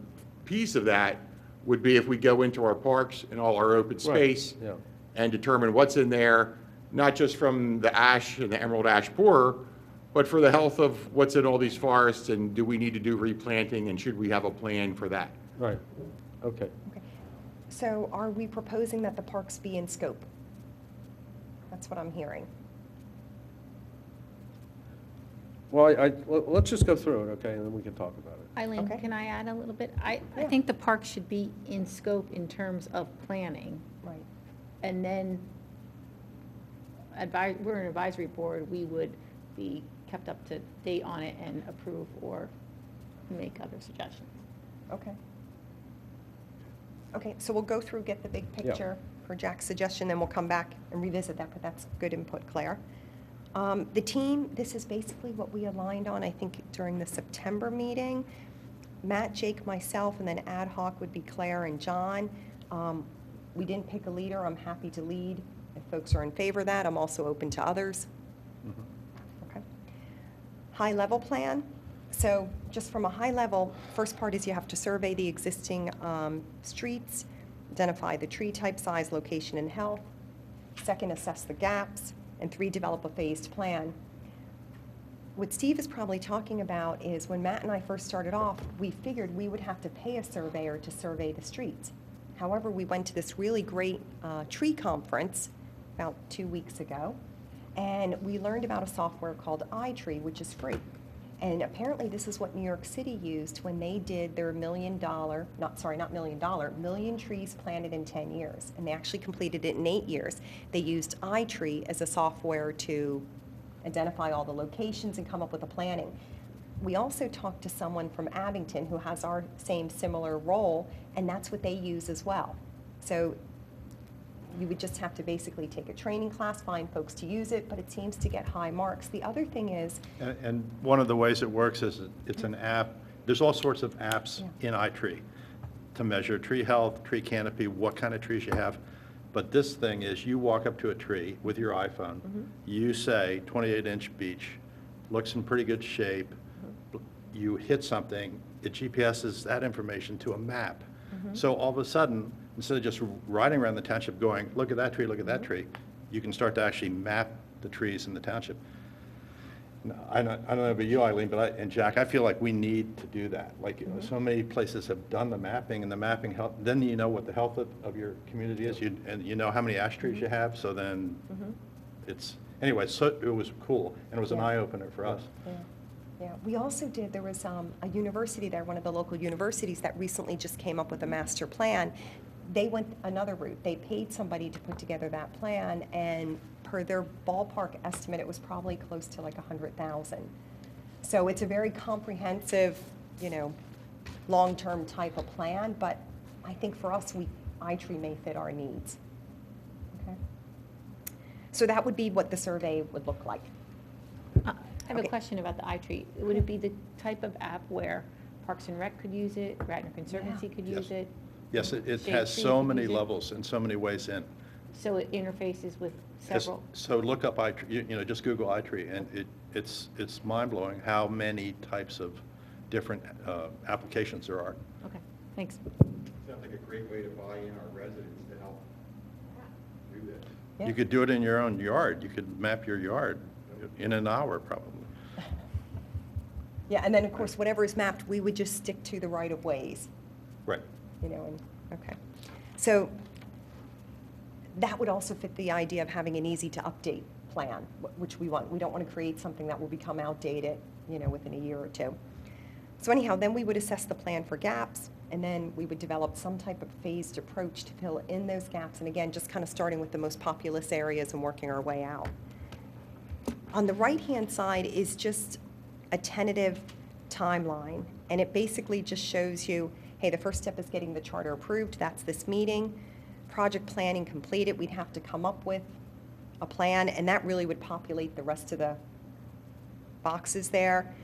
piece of that would be if we go into our parks and all our open space Yeah. and determine what's in there, not just from the ash and the emerald ash borer, but for the health of what's in all these forests, and do we need to do replanting, and should we have a plan for that? Right, okay. okay. So are we proposing that the parks be in scope? That's what I'm hearing. Well, let's just go through it, okay, and then we can talk about it. Eileen, Okay. can I add a little bit? I Yeah. think the park should be in scope in terms of planning. Right. And then we're an advisory board, we would be kept up to date on it and approve or make other suggestions. Okay. Okay, so we'll go through, get the big picture for Jack's suggestion, then we'll come back and revisit that, but that's good input, Claire. The team, this is basically what we aligned on, I think, during the September meeting. Matt, Jake, myself, and then ad hoc would be Claire and John. We didn't pick a leader. I'm happy to lead. If folks are in favor of that, I'm also open to others. Okay. High-level plan. So just from a high level, first part is you have to survey the existing streets, identify the tree type, size, location, and health. Second, assess the gaps. And 3, develop a phased plan. What Steve is probably talking about is when Matt and I first started off, we figured we would have to pay a surveyor to survey the streets. However, we went to this really great tree conference about 2 weeks ago, and we learned about a software called iTree, which is free. And apparently this is what New York City used when they did their million trees planted in 10 years. And they actually completed it in 8 years. They used iTree as a software to identify all the locations and come up with a planning. We also talked to someone from Abington who has our same similar role, and that's what they use as well. So you would just have to basically take a training class, find folks to use it, but it seems to get high marks. The other thing is, And one of the ways it works is it's an app. There's all sorts of apps in iTree to measure tree health, tree canopy, what kind of trees you have. But this thing is you walk up to a tree with your iPhone, you say 28-inch beech, looks in pretty good shape, you hit something, it GPSes that information to a map. So all of a sudden, instead of just riding around the township going, look at that tree, look at that tree, you can start to actually map the trees in the township. Now, I don't know about you, Eileen, but and Jack, I feel like we need to do that. Like, so many places have done the mapping, and the mapping help, then you know what the health of your community is, and you know how many ash trees you have, so then it's, anyway, so it was cool, and it was an eye-opener for us. yeah, we also did, there was a university there, one of the local universities that recently just came up with a master plan. they went another route. They paid somebody to put together that plan, and per their ballpark estimate, it was probably close to like 100,000. So it's a very comprehensive, you know, long-term type of plan, but I think for us, iTree may fit our needs. Okay. So that would be what the survey would look like. I have Okay. a question about the iTree. Would it be the type of app where Parks and Rec could use it, Radnor Conservancy could use it? Yes, it Shade has Tree so could many use it? levels and so many ways in. So it interfaces with Just- several? So look up iTree, you know, just Google iTree, and it's mind-blowing how many types of different applications there are. Okay, thanks. Sounds like a great way to buy in our residents to help do this. Yeah. You could do it in your own yard. You could map your yard in an hour, probably. Yeah, and then, of course, whatever is mapped, we would just stick to the right-of-ways, Right. you know, and, okay. So that would also fit the idea of having an easy-to-update plan, which we want. We don't want to create something that will become outdated, you know, within a year or two. So anyhow, then we would assess the plan for gaps, and then we would develop some type of phased approach to fill in those gaps, and again, just kind of starting with the most populous areas and working our way out. On the right-hand side is just a tentative timeline, and it basically just shows you, hey, the first step is getting the charter approved, that's this meeting. Project planning completed, we'd have to come up with a plan, and that really would populate the rest of the boxes there.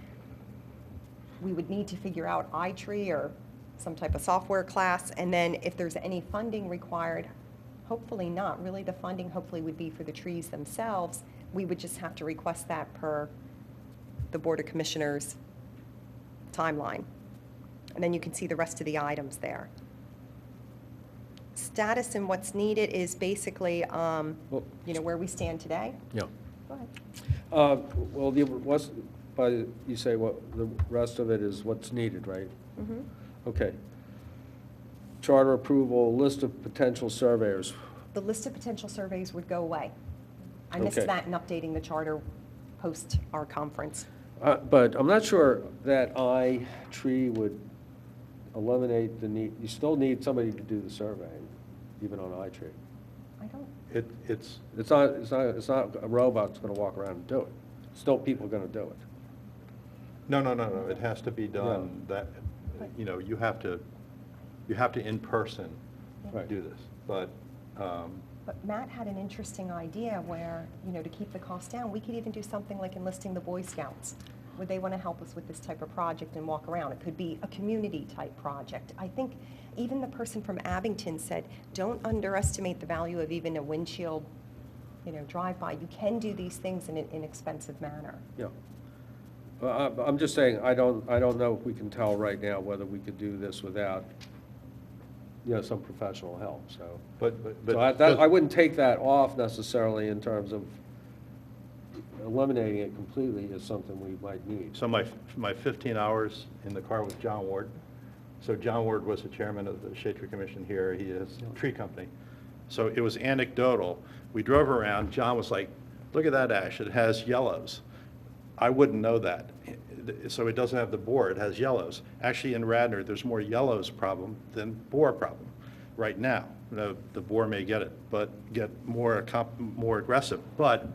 We would need to figure out iTree or some type of software class, and then if there's any funding required, hopefully not. Really, the funding hopefully would be for the trees themselves. We would just have to request that per the Board of Commissioners timeline. And then you can see the rest of the items there. Status and what's needed is basically, you know, where we stand today. Yeah. Go ahead. Well, you say what, the rest of it is what's needed, right? Mm-hmm. Okay. Charter approval, list of potential surveyors. The list of potential surveys would go away. I missed Okay. that in updating the charter post our conference. But I'm not sure that iTree would eliminate the need, you still need somebody to do the surveying, even on iTree. I don't, It's It's not a robot that's gonna walk around and do it. Still people gonna do it. No, it has to be done, that, you know, you have to in person Right. do this, but, but Matt had an interesting idea where, you know, to keep the cost down, we could even do something like enlisting the Boy Scouts. Would they want to help us with this type of project and walk around? It could be a community-type project. I think even the person from Abington said, don't underestimate the value of even a windshield, you know, drive-by. You can do these things in an inexpensive manner. Yeah. I'm just saying, I don't know if we can tell right now whether we could do this without, you know, some professional help, so. but. So I wouldn't take that off necessarily in terms of eliminating it completely is something we might need. So my 15 hours in the car with John Ward. So John Ward was the chairman of the Shade Tree Commission here. He has a tree company. So it was anecdotal. We drove around. John was like, look at that ash. It has yellows. I wouldn't know that. So it doesn't have the borer. It has yellows. Actually, in Radnor, there's more yellows problem than borer problem right now. You know, the borer may get it, but get more aggressive. But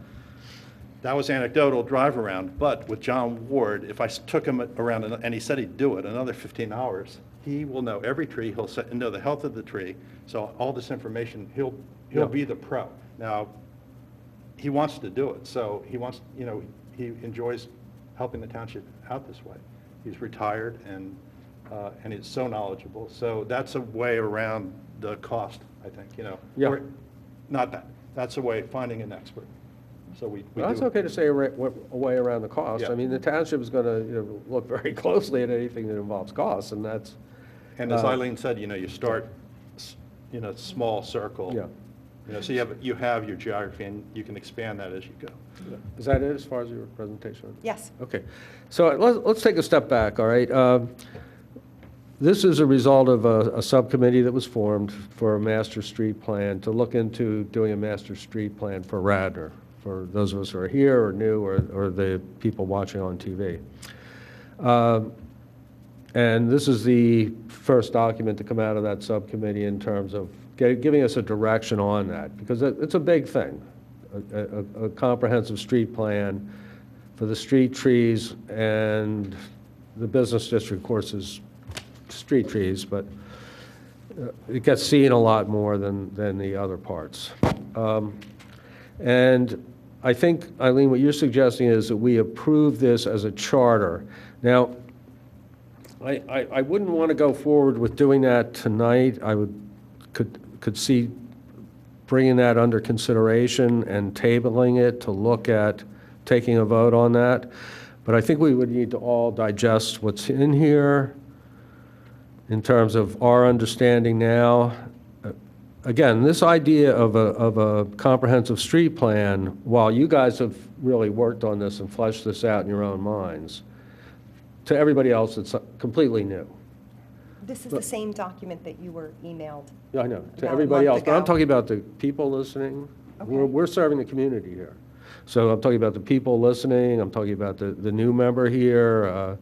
that was anecdotal drive around, but with John Ward, if I took him around and he said he'd do it another 15 hours, he will know every tree, he'll know the health of the tree, so all this information, he'll be the pro. Now, he wants to do it, so he wants, you know, he enjoys helping the township out this way. He's retired and he's so knowledgeable, so that's a way around the cost, I think, you know. Yeah. Or, not that, that's a way of finding an expert. So we Well, that's do- okay to say a way around the cost. Yeah. I mean, the township is gonna, you know, look very closely at anything that involves costs, and that's. And as Eileen said, you know, you start, you know, small circle. Yeah. You know, so you have your geography, and you can expand that as you go. Is that it as far as your presentation? Yes. Okay, so let's take a step back, all right? This is a result of a subcommittee that was formed for a master street plan to look into doing a master street plan for Radnor, for those of us who are here or new or the people watching on TV. And this is the first document to come out of that subcommittee in terms of giving us a direction on that, because it's a big thing, a comprehensive street plan for the street trees, and the business district, of course, is street trees, but it gets seen a lot more than the other parts. And I think, Eileen, what you're suggesting is that we approve this as a charter. Now, I wouldn't want to go forward with doing that tonight. I could see bringing that under consideration and tabling it to look at taking a vote on that. But I think we would need to all digest what's in here in terms of our understanding now. Again, this idea of a comprehensive street plan, while you guys have really worked on this and fleshed this out in your own minds, to everybody else, it's completely new. This is the same document that you were emailed. Yeah, I know, About to a everybody month else, but I'm ago. talking about the people listening. Okay. We're serving the community here. So I'm talking about the people listening, I'm talking about the new member here.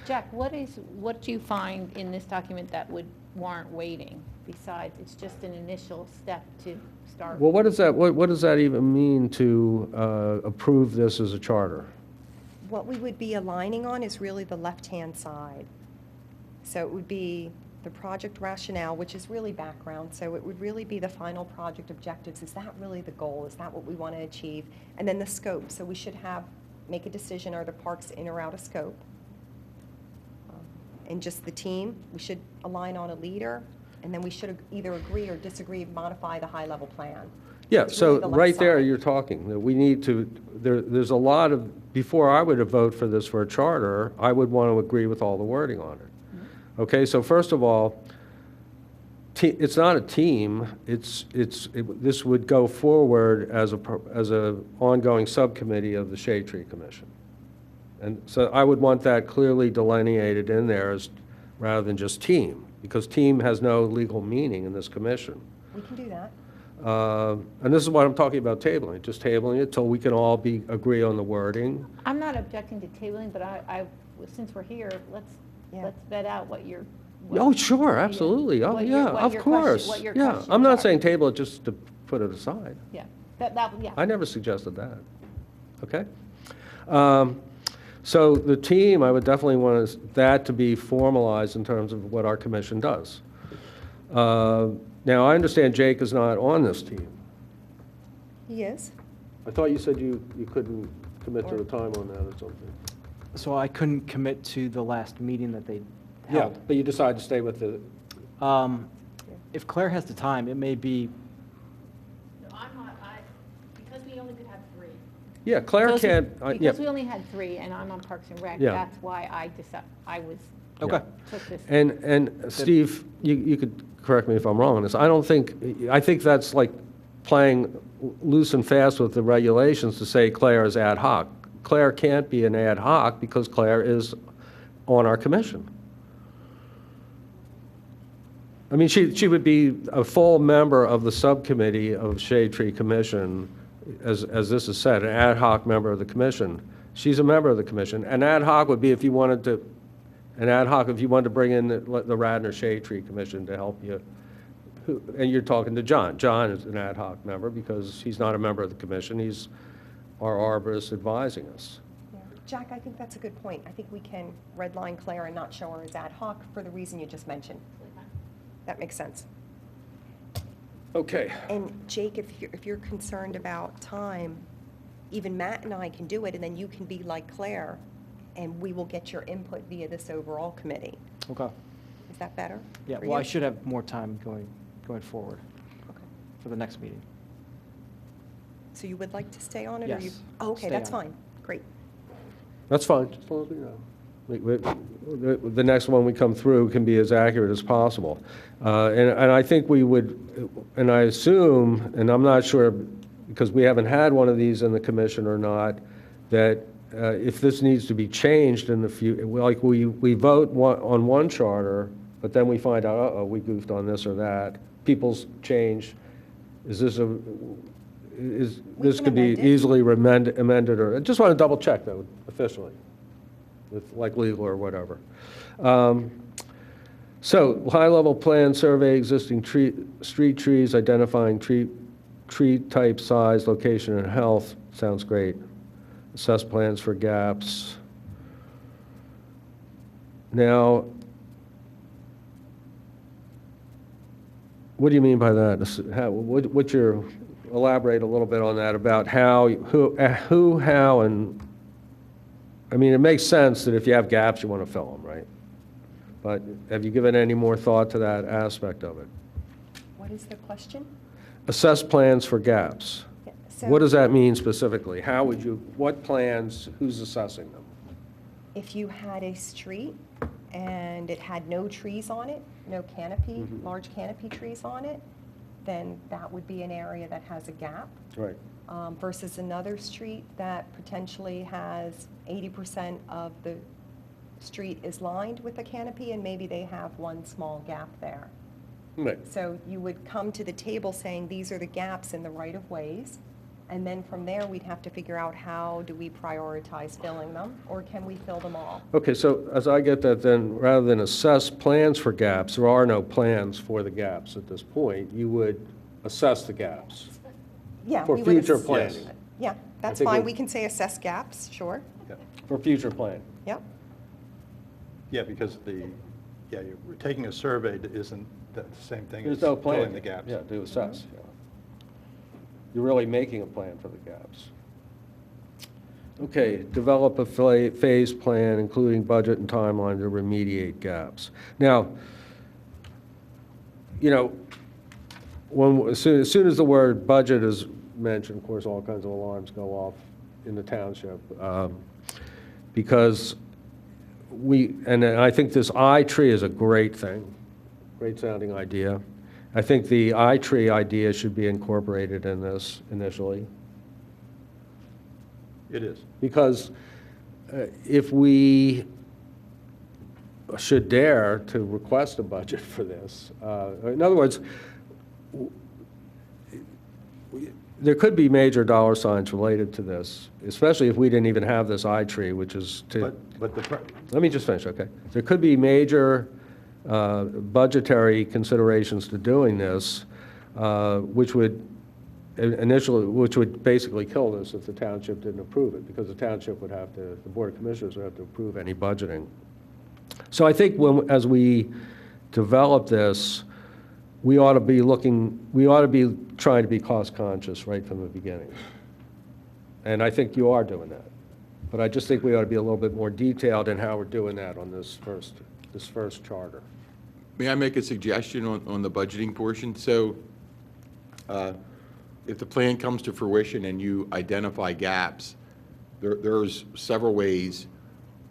Jack, what do you find in this document that would warrant waiting? Besides, it's just an initial step to start. Well, what does that even mean to approve this as a charter? What we would be aligning on is really the left-hand side. So it would be the project rationale, which is really background, so it would really be the final project objectives. Is that really the goal? Is that what we want to achieve? And then the scope, so we should make a decision, are the parks in or out of scope? And just the team, we should align on a leader, and then we should either agree or disagree, modify the high-level plan. Yeah, It's so really the left right there, side. you're talking, that we need to, there's a lot of, before I would have voted for this for a charter, I would want to agree with all the wording on it. Okay, so first of all, it's not a team, this would go forward as a ongoing subcommittee of the Shade Tree Commission. And so I would want that clearly delineated in there as, rather than just team, because team has no legal meaning in this commission. We can do that. And this is what I'm talking about tabling, just tabling it till we can all agree on the wording. I'm not objecting to tabling, but since we're here, let's vet out what you're. Oh, sure, absolutely. Oh, yeah, of course. Yeah, I'm not saying table it just to put it aside. Yeah, yeah. I never suggested that. Okay? So the team, I would definitely want that to be formalized in terms of what our commission does. Now, I understand Jake is not on this team. He is. I thought you said you couldn't commit to the time on that or something. So I couldn't commit to the last meeting that they Yeah, held. but you decided to stay with the, If Claire has the time, it may be, No, because we only could have three. yeah, Claire Because- can't, yeah, Because we only had three, and I'm on Parks and Rec, Yeah. that's why I okay. took this. and Steve, you could correct me if I'm wrong on this. I think that's like playing loose and fast with the regulations to say Claire is ad hoc. Claire can't be an ad hoc because Claire is on our commission. I mean, she would be a full member of the subcommittee of Shade Tree Commission, as this is said, an ad hoc member of the commission. She's a member of the commission. An ad hoc would be if you wanted to bring in the Radnor Shade Tree Commission to help you. And you're talking to John. John is an ad hoc member because he's not a member of the commission. He's our arborist advising us. Yeah. Jack, I think that's a good point. I think we can redline Claire and not show her as ad hoc for the reason you just mentioned. That makes sense. Okay. And Jake, if you're concerned about time, even Matt and I can do it, and then you can be like Claire, and we will get your input via this overall committee. Okay. Is that better? Yeah, for well, I you? should have more time going forward Okay. for the next meeting. So you would like to stay on it, or you? Yes, Oh, okay, stay that's on it. fine. Great. That's fine, just as long as we know. The next one we come through can be as accurate as possible. And I think we would, and I assume, and I'm not sure, because we haven't had one of these in the commission or not, that if this needs to be changed in the future, like we vote on one charter, but then we find out, uh-oh, we goofed on this or that, people's change, this can could be amend it. easily amended, or, I just want to double check though, officially. with like legal or whatever. So, high-level plan, survey existing street trees, identifying tree type, size, location, and health, sounds great. Assess plans for gaps. Now, what do you mean by that? What's your, elaborate a little bit on that about how, who, how, and, I mean, it makes sense that if you have gaps, you want to fill them, right? But have you given any more thought to that aspect of it? What is the question? Assess plans for gaps. Yeah, so What does that mean specifically? How would you, what plans, who's assessing them? if you had a street and it had no trees on it, no canopy, large canopy trees on it, then that would be an area that has a gap. Right. Versus another street that potentially has 80% of the street is lined with a canopy and maybe they have one small gap there. Right. So you would come to the table saying these are the gaps in the right-of-ways, and then from there we'd have to figure out how do we prioritize filling them, or can we fill them all? Okay, so as I get that, then rather than assess plans for gaps, there are no plans for the gaps at this point. You would assess the gaps Yeah, for we would future ass- planning. Yeah, that's think fine. we- We can say assess gaps, sure. For future planning. Yep. Yeah, because you're taking a survey that isn't the same thing as There's no plan. filling the gaps. Yeah, to assess. Yeah. You're really making a plan for the gaps. Okay, develop a phase plan, including budget and timeline to remediate gaps. Now, you know, as soon as the word budget is mentioned, of course, all kinds of alarms go off in the township. Because and I think this I-tree is a great thing, great sounding idea. I think the I-tree idea should be incorporated in this initially. It is. Because if we should dare to request a budget for this, in other words, there could be major dollar signs related to this, especially if we didn't even have this I-tree, which is to... But Let me just finish, okay? There could be major budgetary considerations to doing this, which would basically kill this if the township didn't approve it, because the township would have to, the Board of Commissioners would have to approve any budgeting. So I think as we develop this, we ought to be trying to be cost conscious right from the beginning. And I think you are doing that. But I just think we ought to be a little bit more detailed in how we're doing that on this first charter. May I make a suggestion on the budgeting portion? So if the plan comes to fruition and you identify gaps, there's several ways.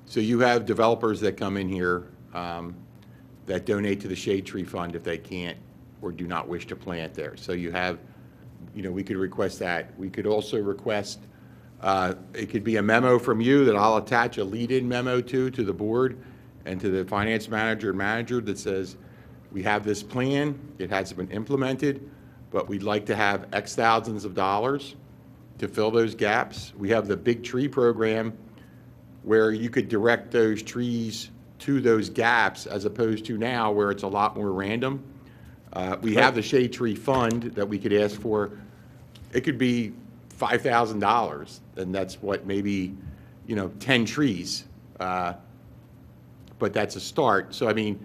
So you have developers that come in here that donate to the Shade Tree Fund if they can't or do not wish to plant there. So you have, we could request that. We could also request, it could be a memo from you that I'll attach a lead-in memo to the board and to the finance manager and manager that says, we have this plan, it hasn't been implemented, but we'd like to have X thousands of dollars to fill those gaps. We have the Big Tree Program where you could direct those trees to those gaps as opposed to now where it's a lot more random. We have the Shade Tree Fund that we could ask for. It could be $5,000, and that's what, maybe, 10 trees. But that's a start. So, I mean,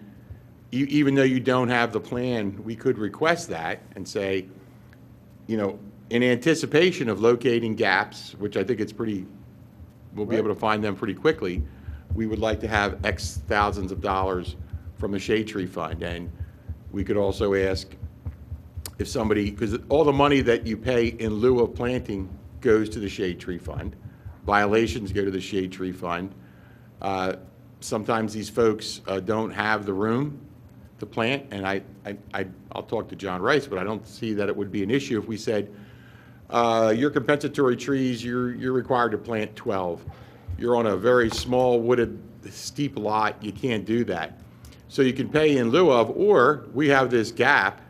even though you don't have the plan, we could request that and say, in anticipation of locating gaps, which I think we'll be able to find them pretty quickly, we would like to have X thousands of dollars from the Shade Tree Fund. And we could also ask if somebody, because all the money that you pay in lieu of planting goes to the Shade Tree Fund. Violations go to the Shade Tree Fund. Sometimes these folks don't have the room to plant, and I'll talk to John Rice, but I don't see that it would be an issue if we said, your compensatory trees, you're required to plant 12. You're on a very small wooded steep lot, you can't do that. So you can pay in lieu of, or we have this gap,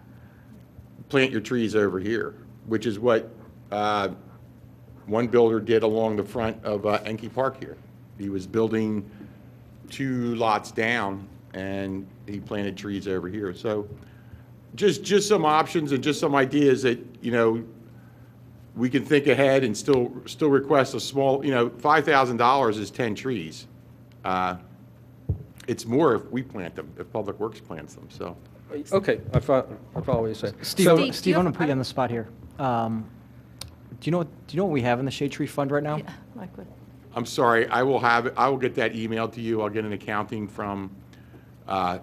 plant your trees over here, which is what one builder did along the front of Enke Park here. He was building 2 lots down, and he planted trees over here. So just some options and just some ideas that, we can think ahead and still request a small, $5,000 is 10 trees. It's more if we plant them, if Public Works plants them, so. Okay, I follow what you're saying. Steve, So- Steve, do Steve, you I'm have- gonna put you on the spot here. Do you know what we have in the shade tree fund right now? Yeah, like what- I'm sorry, I will get that emailed to you. I'll get an accounting from,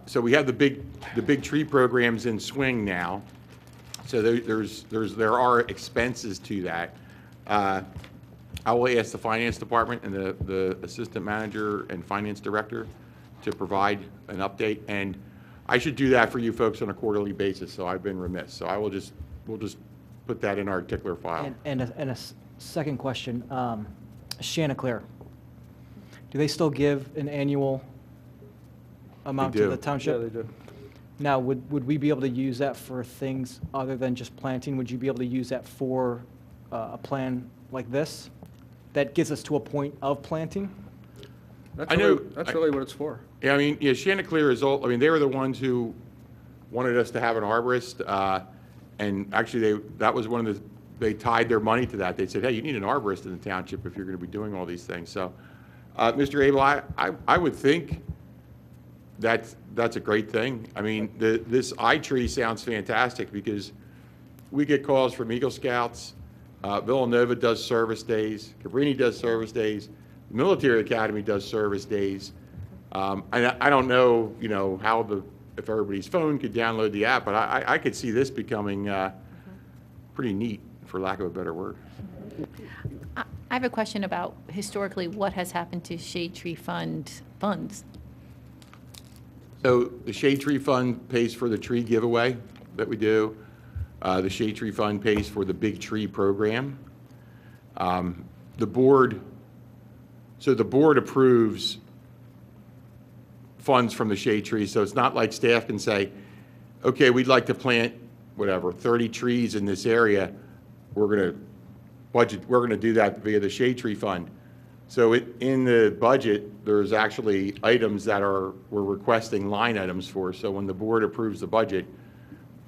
so we have the big tree programs in swing now. So there are expenses to that. I will ask the finance department and the assistant manager and finance director to provide an update. And I should do that for you folks on a quarterly basis, so I've been remiss. So we'll just put that in our tickler file. And a second question, Chanticleer, do they still give an annual amount to do. the township? Yeah, they do. Now, would we be able to use that for things other than just planting? Would you be able to use that for a plan like this? That gets us to a point of planting? That's I know- really what it's for. Yeah, I mean, yeah, Chanticleer is all, I mean, they were the ones who wanted us to have an arborist, and actually, that was one of the, they tied their money to that. They said, hey, you need an arborist in the township if you're going to be doing all these things. So, Mr. Abel, I would think that's a great thing. I mean, this iTree sounds fantastic because we get calls from Eagle Scouts, Villanova does service days, Cabrini does service days, the Military Academy does service days. And I don't know, how if everybody's phone could download the app, but I could see this becoming pretty neat, for lack of a better word. I have a question about historically what has happened to shade tree funds. So the Shade Tree Fund pays for the tree giveaway that we do. The Shade Tree Fund pays for the Big Tree program. The board approves funds from the shade tree, so it's not like staff can say, okay, we'd like to plant, 30 trees in this area. We're going to do that via the Shade Tree Fund. So in the budget, there's actually items that we're requesting line items for. So when the board approves the budget,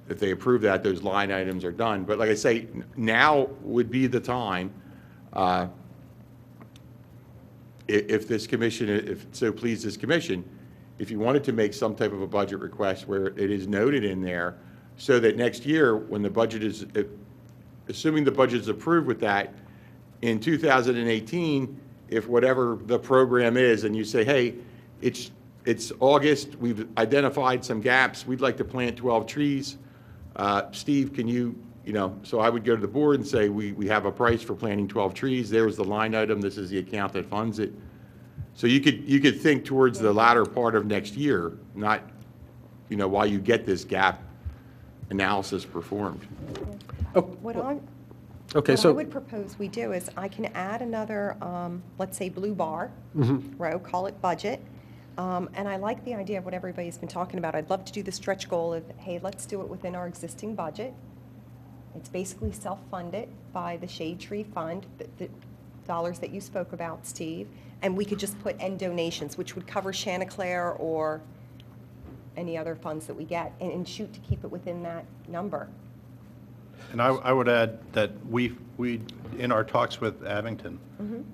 if they approve that, those line items are done. But like I say, now would be the time, if this commission, if it so please this commission, if you wanted to make some type of a budget request where it is noted in there, so that next year, when the budget is, assuming the budget is approved with that, in 2018, if whatever the program is, and you say, hey, it's August, we've identified some gaps, we'd like to plant 12 trees. Steve, can you, so I would go to the board and say, we have a price for planting 12 trees, there's the line item, this is the account that funds it. So you could think towards the latter part of next year, not, while you get this gap analysis performed. What I would propose we do is I can add another, let's say, blue bar row, call it budget. And I like the idea of what everybody's been talking about. I'd love to do the stretch goal of, hey, let's do it within our existing budget. It's basically self-funded by the Shade Tree Fund, the dollars that you spoke about, Steve. And we could just put end donations, which would cover Chanticleer or any other funds that we get, and shoot to keep it within that number. And I would add that we in our talks with Abington,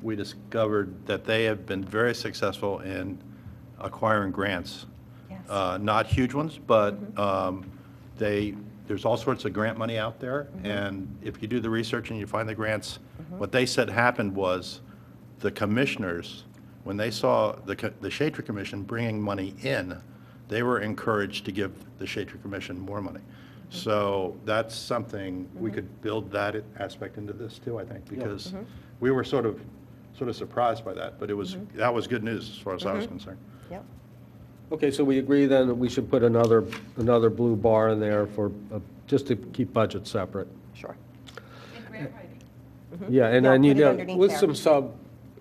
we discovered that they have been very successful in acquiring grants. Yes. Not huge ones, but there's all sorts of grant money out there, and if you do the research and you find the grants, what they said happened was the commissioners, when they saw the Shade Tree Commission bringing money in, they were encouraged to give the Shade Tree Commission more money. So that's something, we could build that aspect into this too, I think, because we were sort of surprised by that, but that was good news as far as I was concerned. Yep. Okay, so we agree then that we should put another blue bar in there for, just to keep budgets separate. Sure. Yeah, and Yeah, then, put it underneath with there. some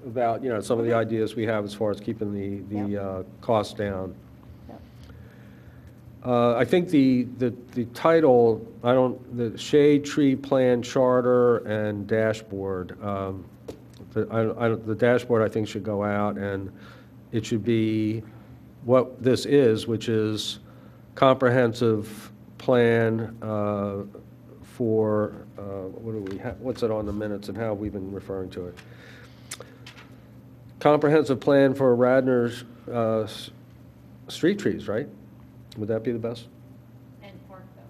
about, some of the ideas we have as far as keeping the costs down. I think the title, the Shade Tree Plan Charter and Dashboard, the dashboard I think should go out, and it should be what this is, which is comprehensive plan for, what do we have, what's it on the minutes and how we've been referring to it? Comprehensive plan for Radnor's street trees, right? Would that be the best? And Park though.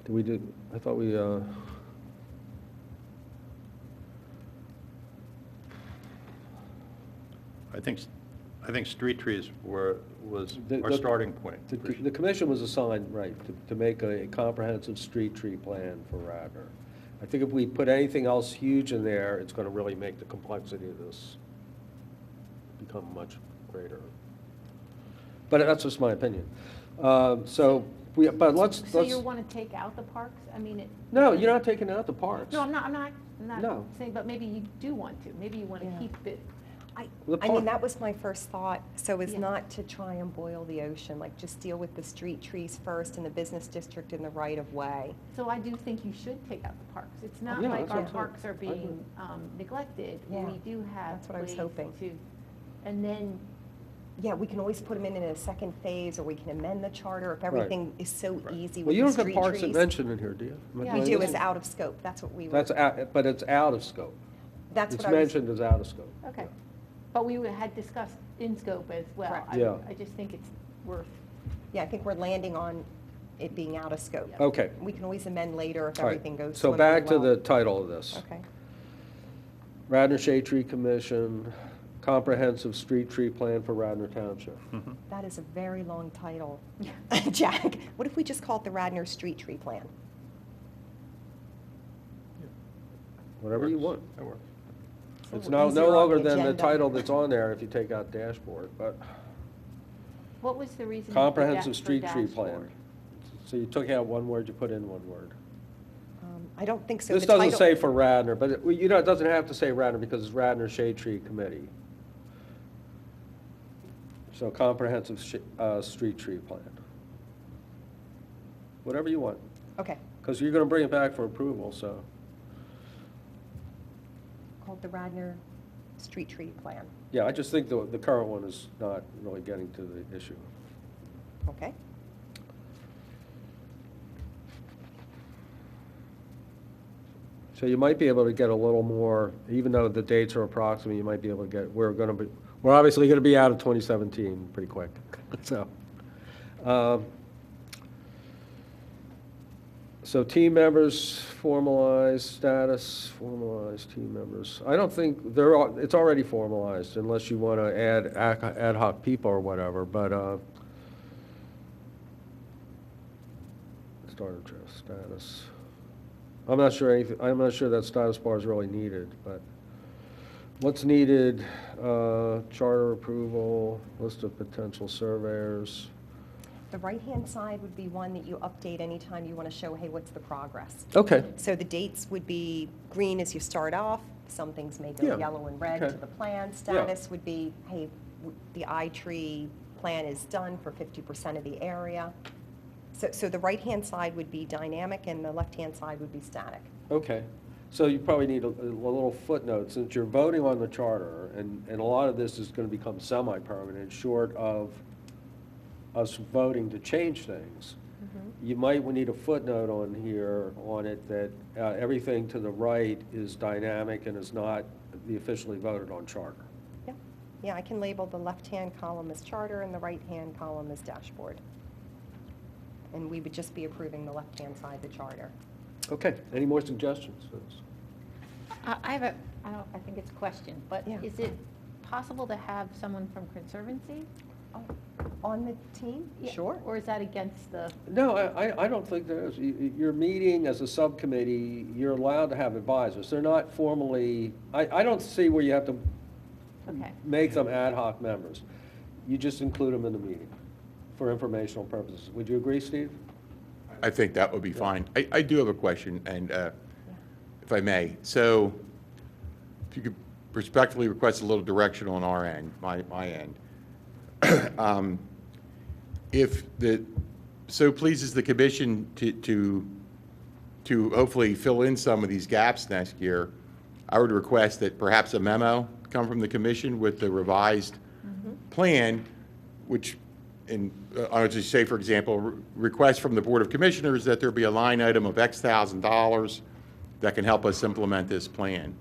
Did we do, I thought we, I think street trees was our The- starting point. the commission was assigned, right, to make a comprehensive street tree plan for Radnor. I think if we put anything else huge in there, it's gonna really make the complexity of this become much greater. But that's just my opinion. But let's. So you want to take out the parks? I mean, it. No, you're not taking out the parks. No, I'm not No. saying, but maybe you do want to. Maybe you want to Yeah. keep it. The I mean, park- that was my first thought, so as Yeah. not to try and boil the ocean, like just deal with the street trees first and the business district in the right of way. So I do think you should take out the parks. It's not Yeah, like that's our what I'm saying. parks are I agree. being neglected. Yeah, We do have that's what I was ways hoping. to, and then, Yeah, we can always put them in a second phase, or we can amend the charter if everything is so easy Well, with you the don't have street parks trees. mentioned in here, do you? Yeah. We Am I do, missing- as out of scope, that's what we were, That's out, but it's out of scope. that's It's what I was. mentioned as out of scope. okay. But we had discussed in scope as well. Correct. Yeah. I just think it's worth, Yeah, I think we're landing on it being out of scope. Okay. We can always amend later if All right. everything goes So swimmingly back to well. the title of this. Okay. Radnor Shade Tree Commission, Comprehensive Street Tree Plan for Radnor Township. That is a very long title. Jack, what if we just call it the Radnor Street Tree Plan? Whatever you want. That works. So It's we're no easier on longer the than the agenda. title that's on there if you take out dashboard, but what was the reason? comprehensive for street tree plan. dashboard? So you took out one word, you put in one word. I don't think so. This The doesn't title- say for Radnor, but it doesn't have to say Radnor because it's Radnor Shade Tree Committee. So comprehensive street tree plan. Whatever you want, Okay, because you're gonna bring it back for approval, so. called the Radnor Street Tree Plan. Yeah, I just think the current one is not really getting to the issue. Okay. So you might be able to get a little more, even though the dates are approximate, you might be able to get, we're obviously gonna be out of 2017 pretty quick, so. So team members, formalized status, formalized team members. I don't think, it's already formalized unless you wanna add ad hoc people or whatever, but, starter status. I'm not sure that status bar is really needed, but what's needed, charter approval, list of potential surveyors. The right-hand side would be one that you update anytime you want to show, hey, what's the progress? Okay, So the dates would be green as you start off, some things may go Yeah, yellow and red okay. to the plan. Status would be, hey, the iTree plan is done for 50% of the area. So the right-hand side would be dynamic and the left-hand side would be static. okay. So you probably need a little footnote, since you're voting on the charter, and a lot of this is gonna become semi-permanent, short of us voting to change things. You might need a footnote on here, on it, that everything to the right is dynamic and is not the officially voted on charter. Yeah, yeah, I can label the left-hand column as charter and the right-hand column as dashboard. And we would just be approving the left-hand side, the charter. Okay, any more suggestions for this? I have I think it's a question, but Yeah. is it possible to have someone from Conservancy? Oh, on the team? Yeah, Sure. Or is that against the, No, I don't think there is. You're meeting as a subcommittee, you're allowed to have advisors. They're not formally, I don't see where you have to okay. make them ad hoc members. You just include them in the meeting for informational purposes. Would you agree, Steve? I think that would be fine. I do have a question, and if I may. So if you could respectfully request a little direction on our end, my end. If so pleases the commission to hopefully fill in some of these gaps next year, I would request that perhaps a memo come from the commission with the revised plan, which, I would just say, for example, request from the Board of Commissioners that there be a line item of X thousand dollars that can help us implement this plan.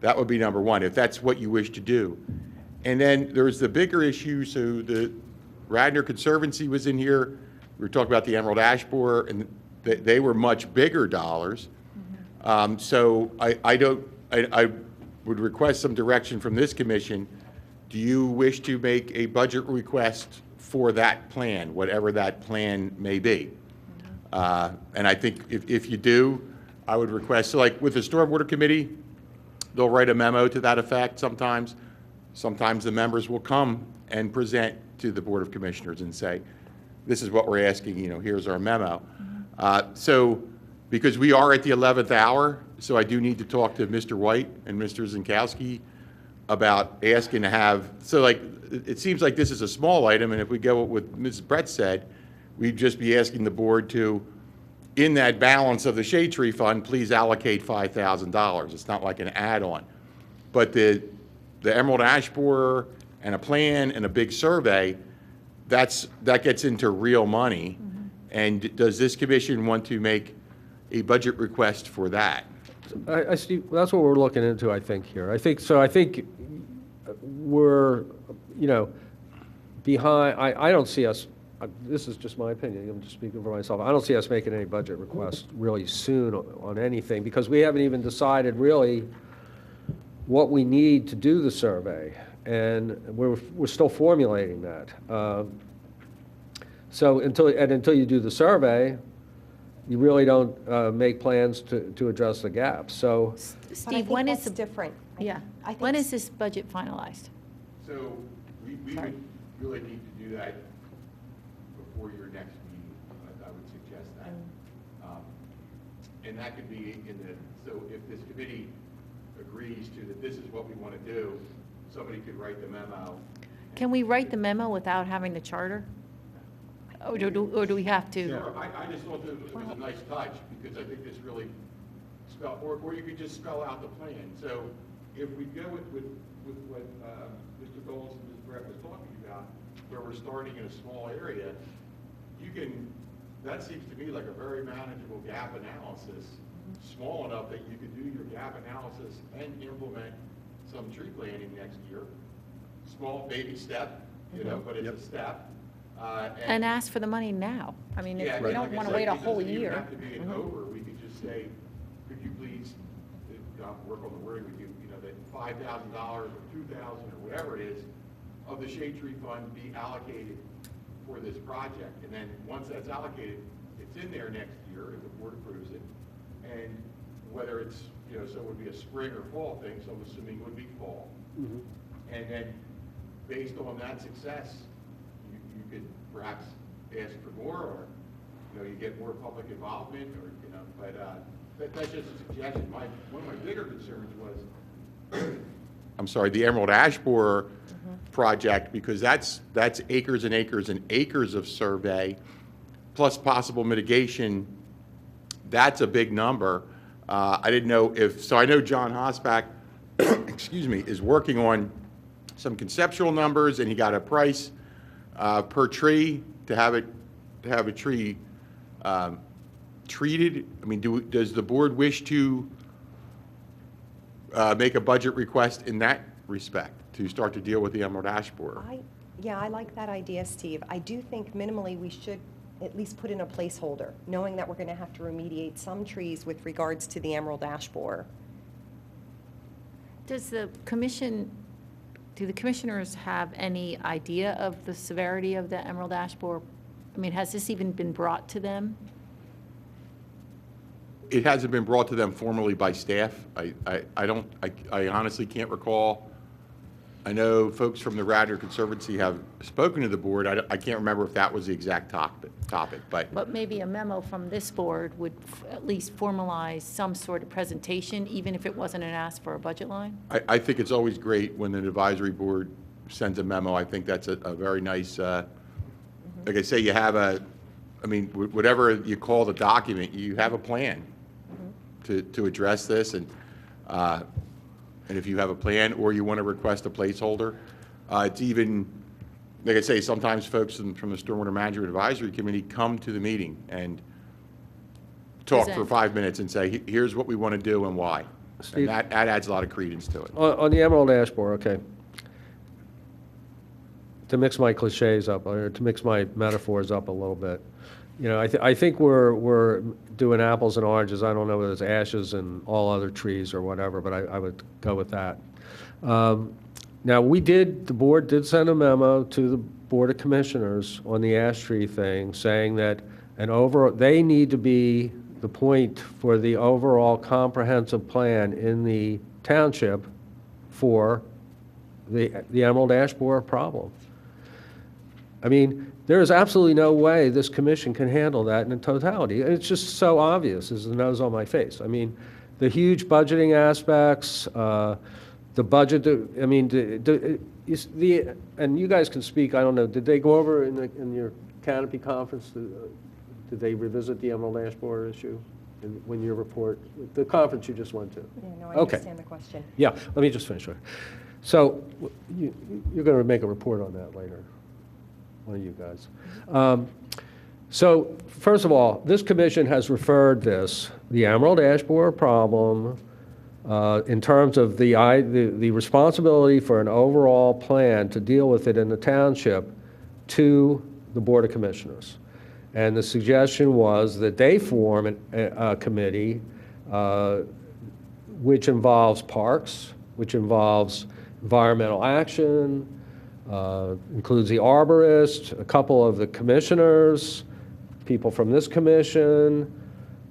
That would be number one, if that's what you wish to do. And then there's the bigger issue, so the Radnor Conservancy was in here. We were talking about the emerald ash borer, and they were much bigger dollars. So I would request some direction from this commission. Do you wish to make a budget request for that plan, whatever that plan may be? And I think if you do, I would request, so like with the Stormwater Committee, they'll write a memo to that effect sometimes. Sometimes the members will come and present to the Board of Commissioners and say, this is what we're asking, here's our memo. So, because we are at the 11th hour, so I do need to talk to Mr. White and Mr. Zinkowski about asking to have, so like, it seems like this is a small item, and if we go with what Mrs. Brett said, we'd just be asking the board to, in that balance of the shade tree fund, please allocate $5,000. It's not like an add-on. But the emerald ash borer and a plan and a big survey, that gets into real money. And does this commission want to make a budget request for that? Steve, that's what we're looking into, I think, here. I think we're, behind, I don't see us, this is just my opinion, I'm just speaking for myself, I don't see us making any budget requests really soon on anything, because we haven't even decided really what we need to do the survey, and we're still formulating that. So until you do the survey, you really don't make plans to address the gaps. So, Steve, when is the different? Yeah, when is this budget finalized? So we would really need to do that before your next meeting. I would suggest that. And that could be so if this committee agrees to that this is what we want to do, somebody could write the memo. Can we write the memo without having the charter? Or do we have to? Sure. I just thought that it was a nice touch, because I think this really or you could just spell out the plan. So if we go with what Mr. Goals and Ms. Brett was talking about, where we're starting in a small area, that seems to me like a very manageable gap analysis, small enough that you could do your gap analysis and implement some tree planting next year. Small baby step, but it's a step. And ask for the money now. I mean, if we don't want to wait a whole year. It doesn't even have to be an over. We could just say, could you please work on the wording with you, that $5,000 or $2,000 or whatever it is of the shade tree fund be allocated for this project. And then once that's allocated, it's in there next year if the board approves it. And whether it's, so it would be a spring or fall thing, so I'm assuming it would be fall. And then based on that success, you could perhaps ask for more, or you get more public involvement, or but that's just a suggestion. One of my bigger concerns was, I'm sorry, the emerald ash borer project, because that's acres and acres and acres of survey, plus possible mitigation. That's a big number. I didn't know so I know John Hosbach, excuse me, is working on some conceptual numbers, and he got a price per tree to have a tree treated. I mean, does the board wish to make a budget request in that respect to start to deal with the emerald ash borer? I like that idea, Steve. I do think minimally we should at least put in a placeholder, knowing that we're going to have to remediate some trees with regards to the emerald ash borer. Do the commissioners have any idea of the severity of the emerald ash borer? I mean, has this even been brought to them? It hasn't been brought to them formally by staff. I honestly can't recall. I know folks from the Radnor Conservancy have spoken to the board. I can't remember if that was the exact topic, But maybe a memo from this board would at least formalize some sort of presentation, even if it wasn't an ask for a budget line? I think it's always great when an advisory board sends a memo. I think that's a very nice, like I say, you have whatever you call the document, you have a plan to address this. And And if you have a plan or you want to request a placeholder, it's even, like I say, sometimes folks from the Stormwater Management Advisory Committee come to the meeting and talk for Present. 5 minutes and say, here's what we want to do and why. Steve? And that adds a lot of credence to it. On the Emerald Ash Borer, okay. To mix my cliches up, or to mix my metaphors up a little bit, you know, I think we're doing apples and oranges. I don't know whether it's ashes and all other trees or whatever, but I would go with that. Now, the board did send a memo to the Board of Commissioners on the ash tree thing, saying that they need to be the point for the overall comprehensive plan in the township for the Emerald Ash Borer problem. I mean, there is absolutely no way this commission can handle that in totality. It's just so obvious as the nose on my face. I mean, the huge budgeting aspects, the budget, I mean, and you guys can speak, I don't know, did they go over in your canopy conference, did they revisit the Emerald Ash Borer issue when your report, the conference you just went to? Yeah, no, I Okay. understand the question. Yeah, let me just finish. So you're going to make a report on that later, one of you guys. So first of all, this commission has referred the Emerald Ash Borer problem, in terms of the responsibility for an overall plan to deal with it in the township, to the Board of Commissioners. And the suggestion was that they form a committee which involves parks, which involves environmental action, includes the arborist, a couple of the commissioners, people from this commission,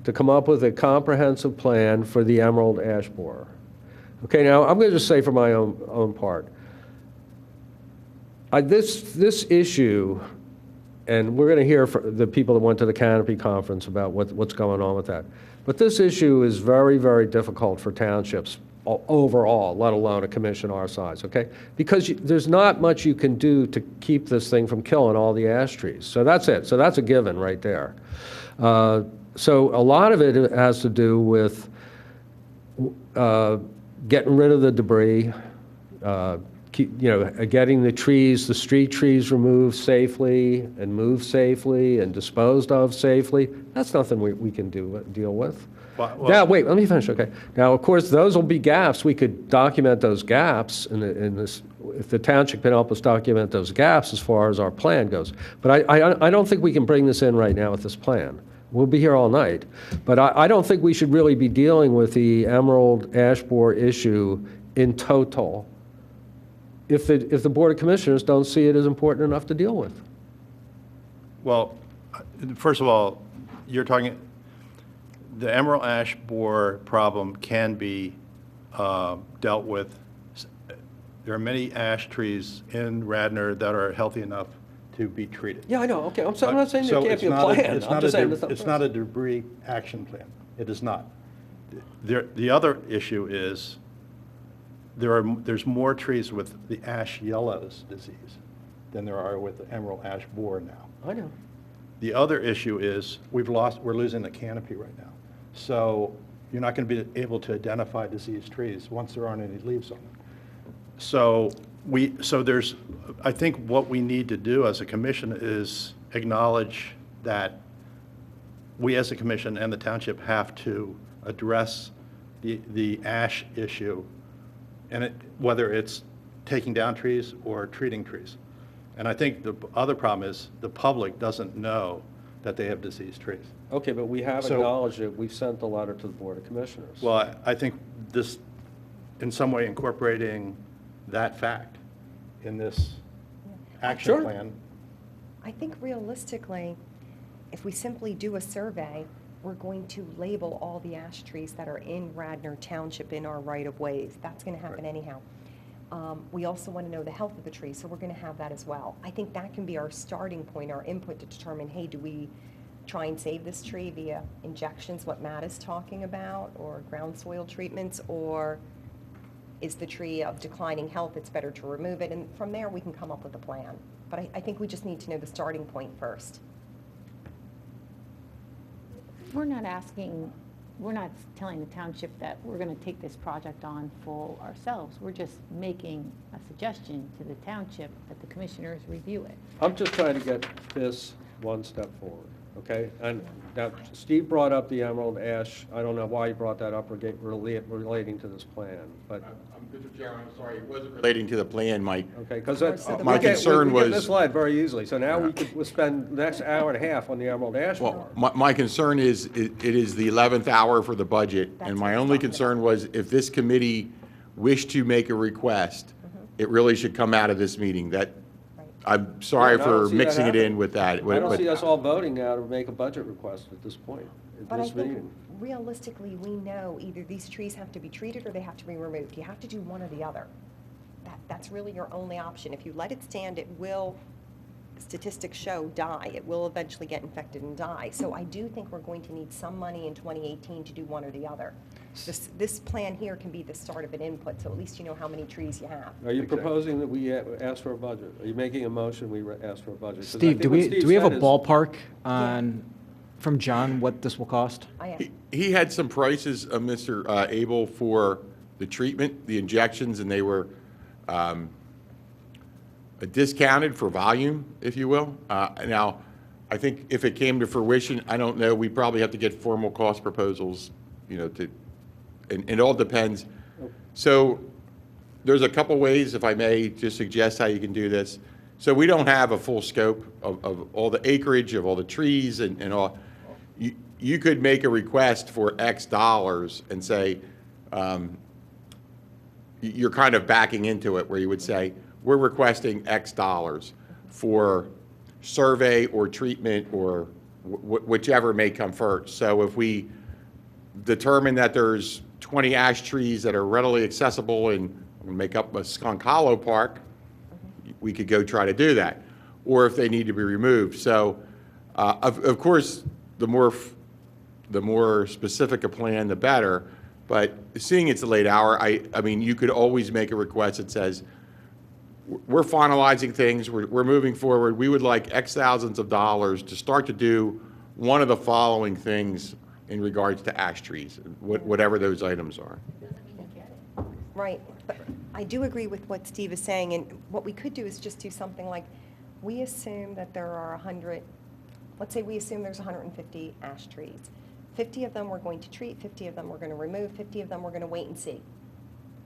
to come up with a comprehensive plan for the Emerald Ash Borer. Okay, now I'm going to just say for my own part, this issue, and we're going to hear from the people that went to the Canopy Conference about what's going on with that, but this issue is very, very difficult for townships overall, let alone a commission our size, okay? Because there's not much you can do to keep this thing from killing all the ash trees. So that's it. So that's a given right there. So a lot of it has to do with getting rid of the debris, getting the street trees removed safely and moved safely and disposed of safely. That's nothing we can deal with. Well, Now, wait, let me finish, okay. Now, of course, those will be gaps. We could document those gaps in this, if the township can help us document those gaps as far as our plan goes. But I don't think we can bring this in right now with this plan. We'll be here all night. But I don't think we should really be dealing with the Emerald Ash Borer issue in total if the Board of Commissioners don't see it as important enough to deal with. Well, first of all, you're talking, the Emerald Ash Borer problem can be dealt with. There are many ash trees in Radnor that are healthy enough to be treated. Yeah, I know, okay. I'm not saying there So can't it's be a not plan. it's I'm not just saying it's not a debris action plan. It is not. The other issue is there's more trees with the ash yellows disease than there are with the Emerald Ash Borer now. I know. The other issue is we're losing the canopy right now. So you're not going to be able to identify diseased trees once there aren't any leaves on them. So I think what we need to do as a commission is acknowledge that we as a commission and the township have to address the ash issue, and whether it's taking down trees or treating trees. And I think the other problem is the public doesn't know that they have diseased trees. Okay, but we have So- acknowledged it. We've sent the letter to the Board of Commissioners. Well, I think this, in some way incorporating that fact in this action Sure. plan. I think realistically, if we simply do a survey, we're going to label all the ash trees that are in Radnor Township in our right-of-ways. That's going to happen Right. anyhow. We also want to know the health of the tree, so we're going to have that as well. I think that can be our starting point, our input to determine, hey, do we try and save this tree via injections, what Matt is talking about, or ground soil treatments, or is the tree of declining health, it's better to remove it, and from there we can come up with a plan. But I think we just need to know the starting point first. We're not asking we're not telling the township that we're going to take this project on full ourselves. We're just making a suggestion to the township that the commissioners review it. I'm just trying to get this one step forward, okay? And now, Steve brought up the emerald ash. I don't know why he brought that up relating to this plan, but, Mr. Chairman, I'm sorry, it wasn't relating to the plan, Mike. okay, because My concern we get was- misled very easily. So now we'll spend the next hour and a half on the emerald ash Well, part. my concern is, it is the 11th hour for the budget, and That's my what only I'm talking concern was if this committee wished to make a request, it really should come out of this meeting. That, I'm sorry Yeah, I don't for see that mixing it in happening. with that. I don't see us all voting now to make a budget request at this point, at But I this think meeting. realistically, we know either these trees have to be treated or they have to be removed. You have to do one or the other. That's really your only option. If you let it stand, it will, statistics show, die. It will eventually get infected and die. So I do think we're going to need some money in 2018 to do one or the other. This plan here can be the start of an input, so at least you know how many trees you have. Are you proposing that we ask for a budget? Are you making a motion we ask for a budget? 'Cause I Steve, think do what we, Steve do we have a said is- ballpark on, from John, what this will cost? I am. He had some prices, Mr. Abel, for the treatment, the injections, and they were discounted for volume, if you will. Now, I think if it came to fruition, I don't know, we probably have to get formal cost proposals, you know, and it all depends. So there's a couple ways, if I may, just suggest how you can do this. So we don't have a full scope of all the acreage, of all the trees and all. You could make a request for X dollars and say, you're kind of backing into it where you would say, we're requesting X dollars for survey or treatment or whichever may come first. So if we determine that there's 20 ash trees that are readily accessible and make up a Skunk Hollow Park, we could go try to do that. Or if they need to be removed. So, of course, the more specific a plan, the better. But seeing it's a late hour, I mean, you could always make a request that says, we're finalizing things, we're moving forward, we would like X thousands of dollars to start to do one of the following things in regards to ash trees, whatever those items are. Right, but I do agree with what Steve is saying, and what we could do is just do something like, we assume that there are 100, let's say we assume there's 150 ash trees. 50 of them we're going to treat, 50 of them we're going to remove, 50 of them we're going to wait and see.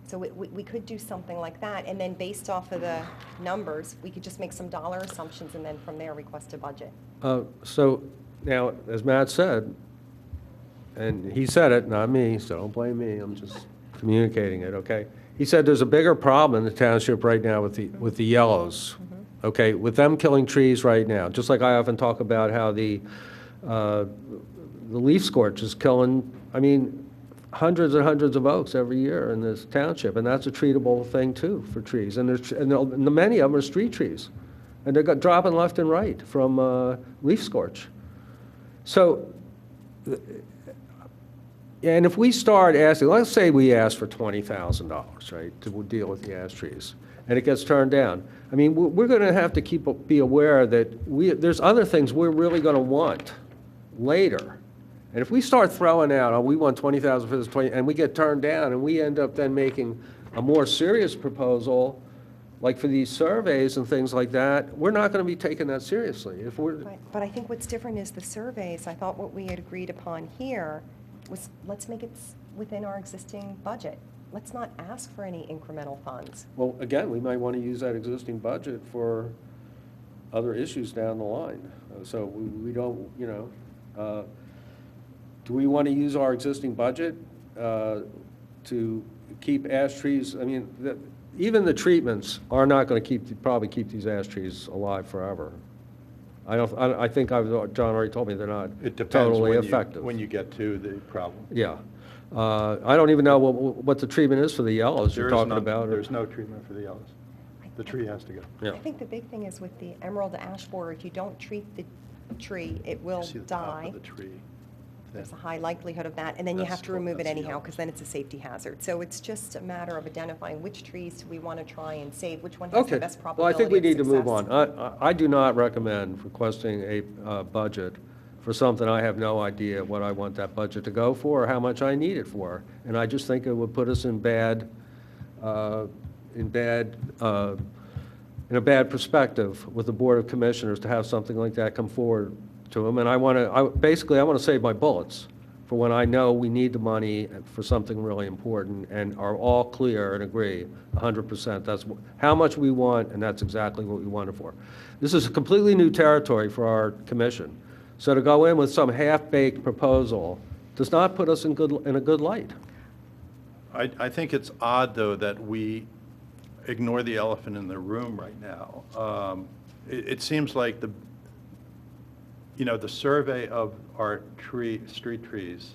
So we could do something like that, and then based off of the numbers, we could just make some dollar assumptions, and then from there request a budget. So now, as Matt said, and he said it, not me, so don't blame me, I'm just communicating it, okay? He said there's a bigger problem in the township right now with the yellows, okay? With them killing trees right now, just like I often talk about how the leaf scorch is killing, I mean, hundreds and hundreds of oaks every year in this township, and that's a treatable thing too for trees. And many of them are street trees, and they're dropping left and right from leaf scorch. So, and if we start asking, let's say we ask for $20,000, right, to deal with the ash trees, and it gets turned down. I mean, we're going to have to be aware that there's other things we're really going to want later. And if we start throwing out, oh, we want 20,000 for this 20, and we get turned down, and we end up then making a more serious proposal, like for these surveys and things like that, we're not going to be taking that seriously. If we're, Right, but I think what's different is the surveys. I thought what we had agreed upon here was, let's make it within our existing budget. Let's not ask for any incremental funds. well, again, we might want to use that existing budget for other issues down the line. So we don't, you know, do we want to use our existing budget to keep ash trees? I mean, even the treatments are not going to probably keep these ash trees alive forever. I think John already told me they're not It depends totally when effective. when you get to the problem. Yeah. I don't even know what the treatment is for the yellows you're There is talking none. about. or- There's no treatment for the yellows. The tree has to go. Yeah. I think the big thing is with the emerald ash borer, if you don't treat the tree, it will See the top die. of the tree. There's a high likelihood of that, and then you That's have to remove it that's the anyhow, yellow. because then it's a safety hazard. So it's just a matter of identifying which trees do we want to try and save, which one has the Okay. best Well, I probability think we of need to move success. on. I do not recommend requesting a budget for for something I have no idea what I want that budget to go for or how much I need it for. And I just think it would put us in a bad perspective with the Board of Commissioners to have something like that come forward to them. And I want to save my bullets for when I know we need the money for something really important and are all clear and agree 100%. That's how much we want, and that's exactly what we want it for. This is a completely new territory for our commission. So to go in with some half-baked proposal does not put us in a good light. I think it's odd, though, that we ignore the elephant in the room right now. It seems like the survey of our street trees,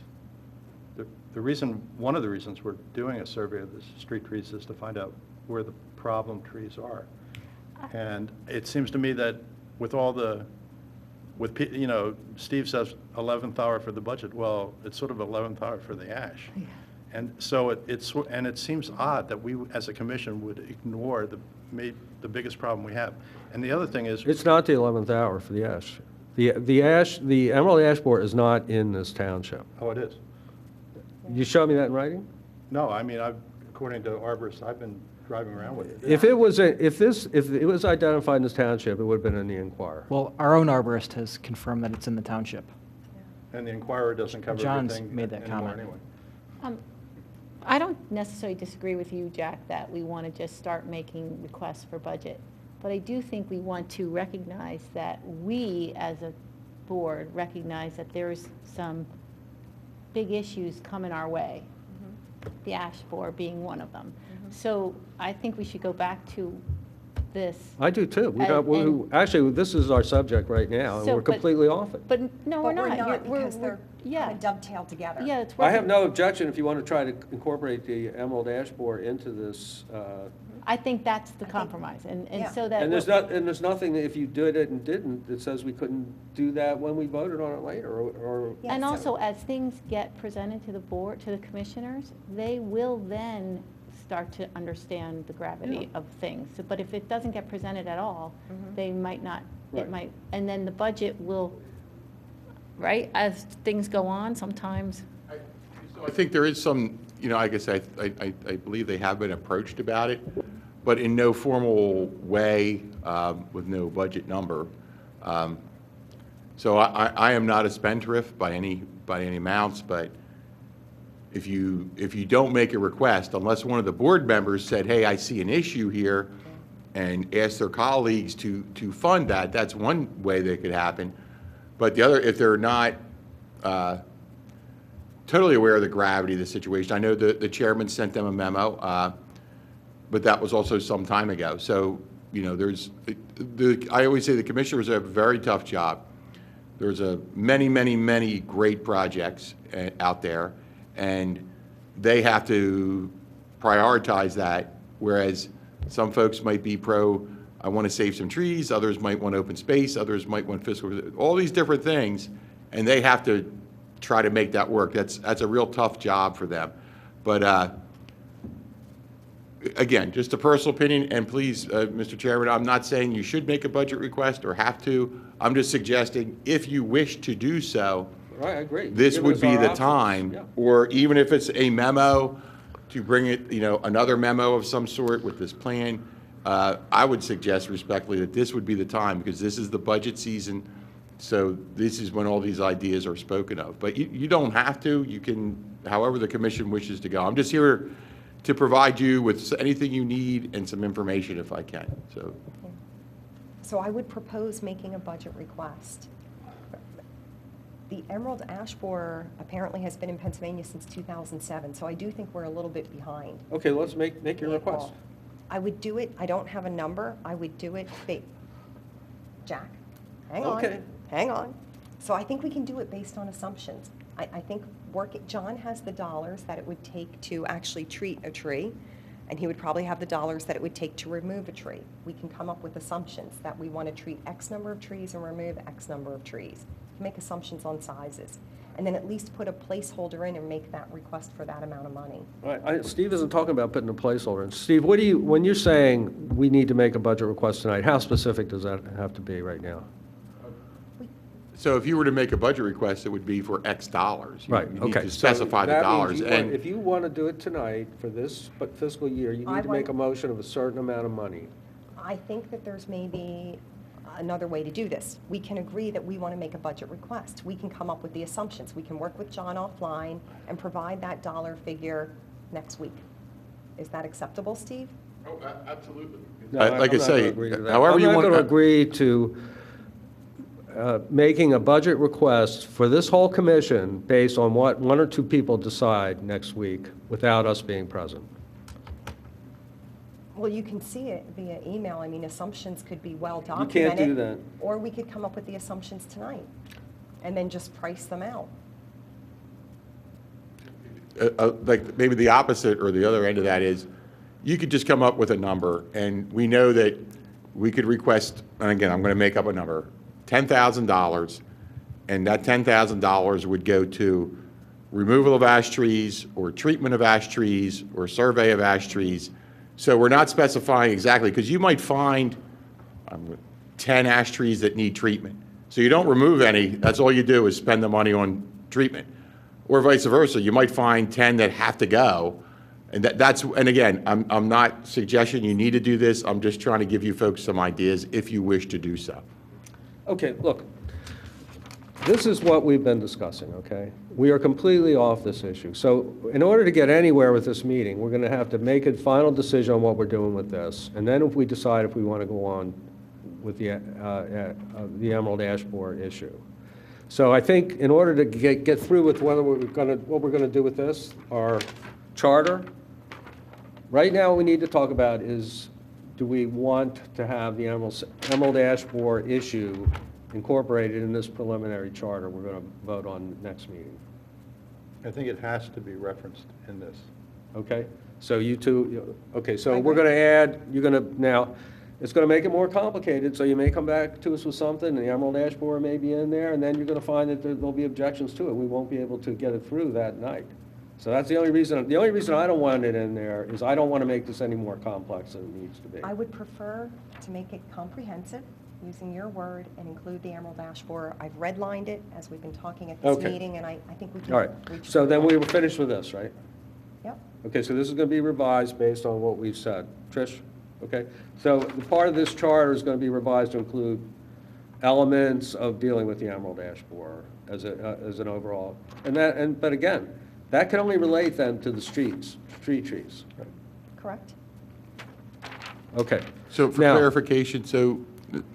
one of the reasons we're doing a survey of the street trees is to find out where the problem trees are. And it seems to me that Steve says 11th hour for the budget. Well, it's sort of 11th hour for the ash. Yeah. And so it seems odd that we, as a commission, would ignore the biggest problem we have. And the other thing is, It's not the 11th hour for the ash. The emerald ash borer is not in this township. oh, it is. You show me that in writing? No, I mean, according to arborists, I've been driving around with it. If it was identified in this township, it would have been in the Inquirer. Well, our own arborist has confirmed that it's in the township. And the Inquirer doesn't cover John's everything made that anymore comment. anyway. I don't necessarily disagree with you, Jack, that we want to just start making requests for budget. But I do think we want to recognize that we, as a board, recognize that there's some big issues coming our way, the ash borer being one of them. So I think we should go back to this. I do too. And- Actually, this is our subject right now, and So, we're but- completely off it. But no, we're But not. we're You're- not, because they're yeah. kind of dovetailed together. Yeah, it's I have working. no objection if you want to try to incorporate the emerald ash borer into this. I think that's the compromise, and Yeah. so that. And there's nothing that if you did it and didn't that says we couldn't do that when we voted on it later, or Yeah, And so- also, as things get presented to the board, to the commissioners, they will then start to understand the gravity of things. So, but if it doesn't get presented at all, they might not, Right. it might, and then the budget will, right, as things go on, sometimes. So I think there is some, I guess I believe they have been approached about it, but in no formal way, with no budget number. So I am not a spendthrift by any amounts, but if you don't make a request, unless one of the board members said, hey, I see an issue here, and ask their colleagues to fund that, that's one way that could happen. But the other, if they're not totally aware of the gravity of the situation, I know the chairman sent them a memo, but that was also some time ago. So, I always say the commissioners have a very tough job. There's many great projects out there, and they have to prioritize that, whereas some folks might be I want to save some trees, others might want open space, others might want fiscal, all these different things, and they have to try to make that work. That's a real tough job for them. But again, just a personal opinion, and please, Mr. Chairman, I'm not saying you should make a budget request or have to. I'm just suggesting if you wish to do so, Right, I agree. this Give would us be our the options. time, Yeah. or even if it's a memo, to bring it, another memo of some sort with this plan. I would suggest respectfully that this would be the time, because this is the budget season, so this is when all these ideas are spoken of. But you don't have to. You can, however the commission wishes to go. I'm just here to provide you with anything you need and some information if I can, so. So I would propose making a budget request. The emerald ash borer apparently has been in Pennsylvania since 2007, so I do think we're a little bit behind. Okay, let's make your the request. ball. I would do it, I don't have a number, I would do it, Jack, hang on, Okay. hang on. So I think we can do it based on assumptions. I think John has the dollars that it would take to actually treat a tree, and he would probably have the dollars that it would take to remove a tree. We can come up with assumptions that we want to treat X number of trees and remove X number of trees. Make assumptions on sizes, and then at least put a placeholder in and make that request for that amount of money. All right, Steve isn't talking about putting a placeholder in. Steve, when you're saying we need to make a budget request tonight, how specific does that have to be right now? So if you were to make a budget request, it would be for X dollars. Right, You okay. need to specify So the that means dollars. you want- And if you want to do it tonight for this fiscal year, you I need to make want- a motion of a certain amount of money. I think that there's maybe another way to do this. We can agree that we want to make a budget request. We can come up with the assumptions. We can work with John offline and provide that dollar figure next week. Is that acceptable, Steve? Oh, absolutely. No, Like I I'm not say, gonna agree to that. however you I'm not want- going to agree to making a budget request for this whole commission based on what one or two people decide next week without us being present. Well, you can see it via email. I mean, assumptions could be well You documented. can't do that. Or we could come up with the assumptions tonight and then just price them out. like maybe the opposite or the other end of that is, you could just come up with a number, and we know that we could request, and again, I'm going to make up a number, $10,000, and that $10,000 would go to removal of ash trees, or treatment of ash trees, or survey of ash trees. So we're not specifying exactly, because you might find 10 ash trees that need treatment. So you don't remove any, that's all you do is spend the money on treatment. Or vice versa, you might find 10 that have to go. And and again, I'm not suggesting you need to do this, I'm just trying to give you folks some ideas if you wish to do so. Okay, look, this is what we've been discussing, okay? We are completely off this issue. So in order to get anywhere with this meeting, we're going to have to make a final decision on what we're doing with this. And then if we decide if we want to go on with the Emerald Ash Borer issue. So I think in order to get through with what we're going to do with this, our charter, right now what we need to talk about is, do we want to have the Emerald Ash Borer issue incorporated in this preliminary charter we're going to vote on next meeting? I think it has to be referenced in this. Okay? So you two, okay, so we're going to add, you're going to, now, it's going to make it more complicated, so you may come back to us with something, and the Emerald Ash Borer may be in there, and then you're going to find that there'll be objections to it. We won't be able to get it through that night. So that's the only reason I don't want it in there is I don't want to make this any more complex than it needs to be. I would prefer to make it comprehensive, using your word, and include the Emerald Ash Borer. I've redlined it as we've been talking at this Okay. meeting, and I think we can All right, reach. so then we were finished with this, right? Yep. Okay, so this is going to be revised based on what we've said. Trish? Okay, so the part of this charter is going to be revised to include elements of dealing with the Emerald Ash Borer as an overall. But again, that can only relate then to the street trees. Correct? Okay. So for Now- clarification, so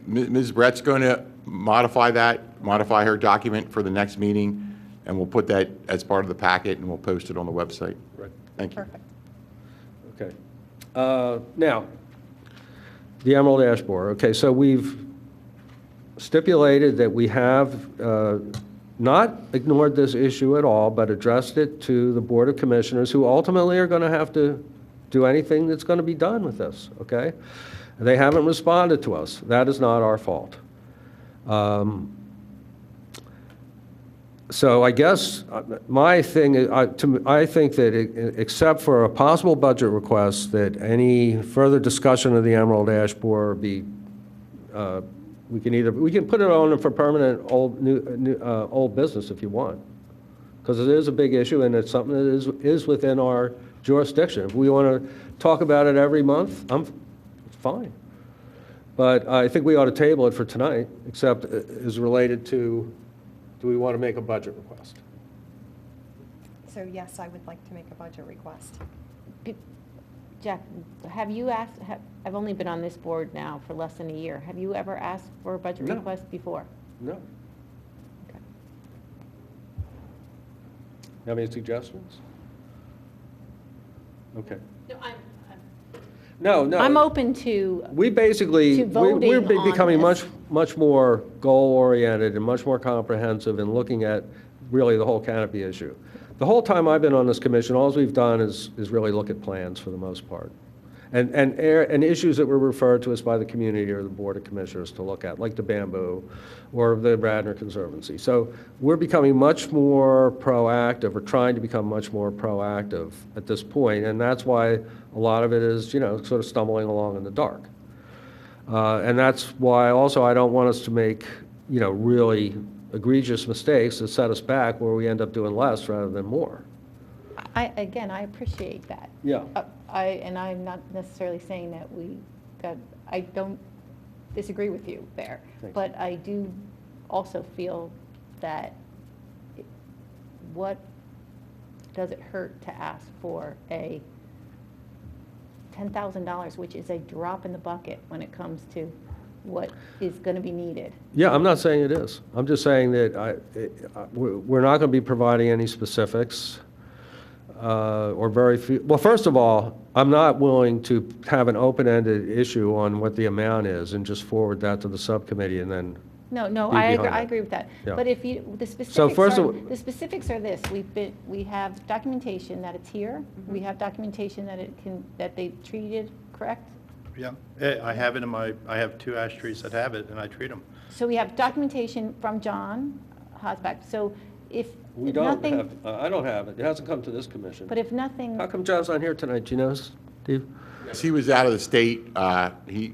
Ms. Brett's going to modify her document for the next meeting, and we'll put that as part of the packet, and we'll post it on the website. Right. Thank you. Perfect. Okay. Now, the Emerald Ash Borer. Okay, so we've stipulated that we have not ignored this issue at all, but addressed it to the Board of Commissioners, who ultimately are going to have to do anything that's going to be done with this, okay? They haven't responded to us. That is not our fault. So I guess my thing is, I think that except for a possible budget request, that any further discussion of the Emerald Ash Borer be, we can put it on for permanent old business if you want, because it is a big issue and it's something that is within our jurisdiction. If we want to talk about it every month, it's fine. But I think we ought to table it for tonight, except is related to, do we want to make a budget request? So yes, I would like to make a budget request. Jack, have you asked, I've only been on this board now for less than a year. Have you ever asked for a budget No. request before? No. Okay. Have any suggestions? Okay. No, I'm open to, We basically, to voting we're on becoming this. much more goal-oriented and much more comprehensive in looking at really the whole canopy issue. The whole time I've been on this commission, all we've done is really look at plans for the most part. And issues that were referred to us by the community or the Board of Commissioners to look at, like the bamboo or the Radnor Conservancy. So we're becoming much more proactive, or trying to become much more proactive at this point, and that's why a lot of it is, sort of stumbling along in the dark. And that's why also I don't want us to make, really egregious mistakes that set us back where we end up doing less rather than more. Again, I appreciate that. Yeah. And I'm not necessarily saying that I don't disagree with you there. Thanks. But I do also feel that what does it hurt to ask for a $10,000, which is a drop in the bucket when it comes to what is going to be needed? Yeah, I'm not saying it is. I'm just saying that we're not going to be providing any specifics or very few. Well, first of all, I'm not willing to have an open-ended issue on what the amount is and just forward that to the subcommittee and then. No, Be I behind it. agree with that. Yeah. But if you, the specifics are this: we have documentation that it's here. We have documentation that they treated correct. Yeah, I have it I have 2 ash trees that have it, and I treat them. So we have documentation from John Hosback. So if We nothing, don't have, I don't have it. It hasn't come to this commission. but if nothing, How come John's not here tonight? Do you know, Steve? Yes, he was out of the state. He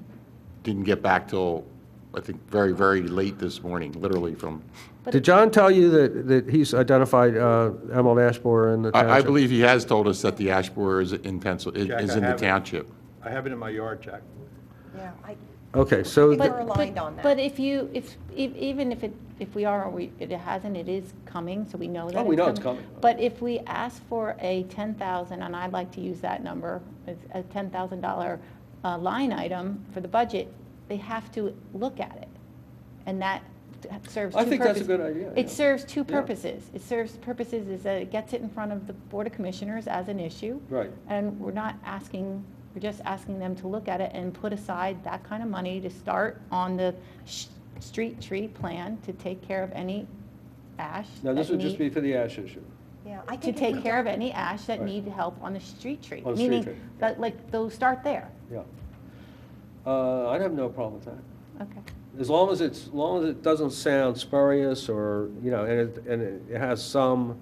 didn't get back till, I think, very, very late this morning, literally from, Did John tell you that he's identified emerald ash borer in the township? I believe he has told us that the ash borer is in Jack, is I in the have it. township. I have it in my yard, Jack. Yeah, Okay, so, But- we're aligned on that. But even if we are, or it hasn't, it is coming, so we know that Oh, we know it's coming. But if we ask for a 10,000, and I'd like to use that number, a $10,000 line item for the budget, they have to look at it. And that serves two I purposes. think that's a good idea, yeah. It serves two Yeah. purposes. It serves purposes is that it gets it in front of the Board of Commissioners as an issue. Right. And we're just asking them to look at it and put aside that kind of money to start on the street tree plan to take care of any ash. now this that would just need- be for the ash issue. yeah, I To think if take we care of don't- any ash that Right. need help on the street tree. On the street Meaning, tree. that, like, they'll start there. Yeah. I'd have no problem with that. Okay. As long as it doesn't sound spurious or, and it has some,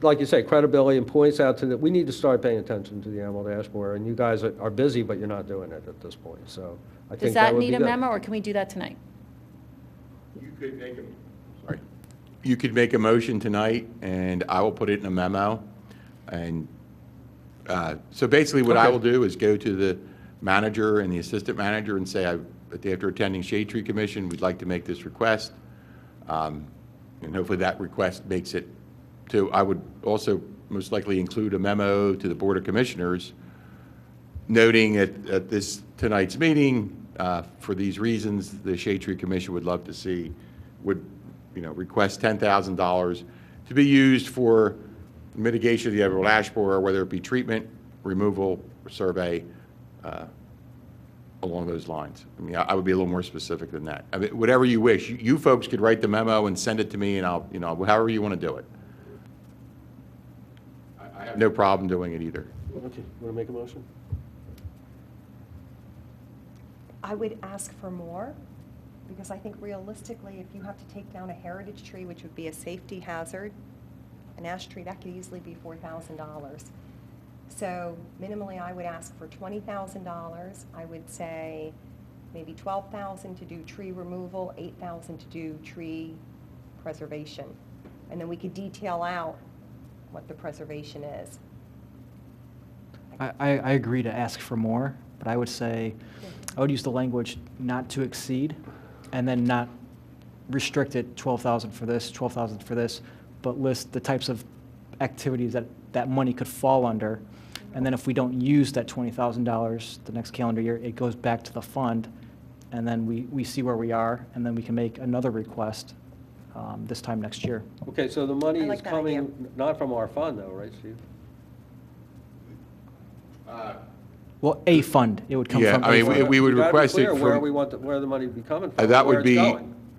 like you say, credibility and points out to that, we need to start paying attention to the emerald ash borer, and you guys are busy, but you're not doing it at this point, so I Does think that that would be need a good. memo, or can we do that tonight? You could make sorry. You could make a motion tonight, and I will put it in a memo. And so basically what I Okay. will do is go to the manager and the assistant manager and say, after attending Shade Tree Commission, we'd like to make this request. And hopefully that request makes it to, I would also most likely include a memo to the Board of Commissioners noting at this tonight's meeting, for these reasons, the Shade Tree Commission would love to see, request $10,000 to be used for mitigation of the emerald ash borer, whether it be treatment, removal, or survey, along those lines. I mean, I would be a little more specific than that. I mean, whatever you wish. You folks could write the memo and send it to me, and I'll, however you want to do it. I have no problem doing it either. Okay, want to make a motion? I would ask for more, because I think realistically, if you have to take down a heritage tree, which would be a safety hazard, an ash tree, that could easily be $4,000. So minimally, I would ask for $20,000. I would say maybe $12,000 to do tree removal, $8,000 to do tree preservation. And then we could detail out what the preservation is. I agree to ask for more, but I would say, I would use the language not to exceed, and then not restrict it 12,000 for this, 12,000 for this, but list the types of activities that money could fall under. And then if we don't use that $20,000 the next calendar year, it goes back to the fund, and then we see where we are, and then we can make another request this time next year. Okay, so the money I is like that idea. coming, not from our fund though, right, Steve? Well, a fund, it would come Yeah, from I a mean, fund. we would You gotta be request it clear where from- we want, where the money to be coming from, That where would it's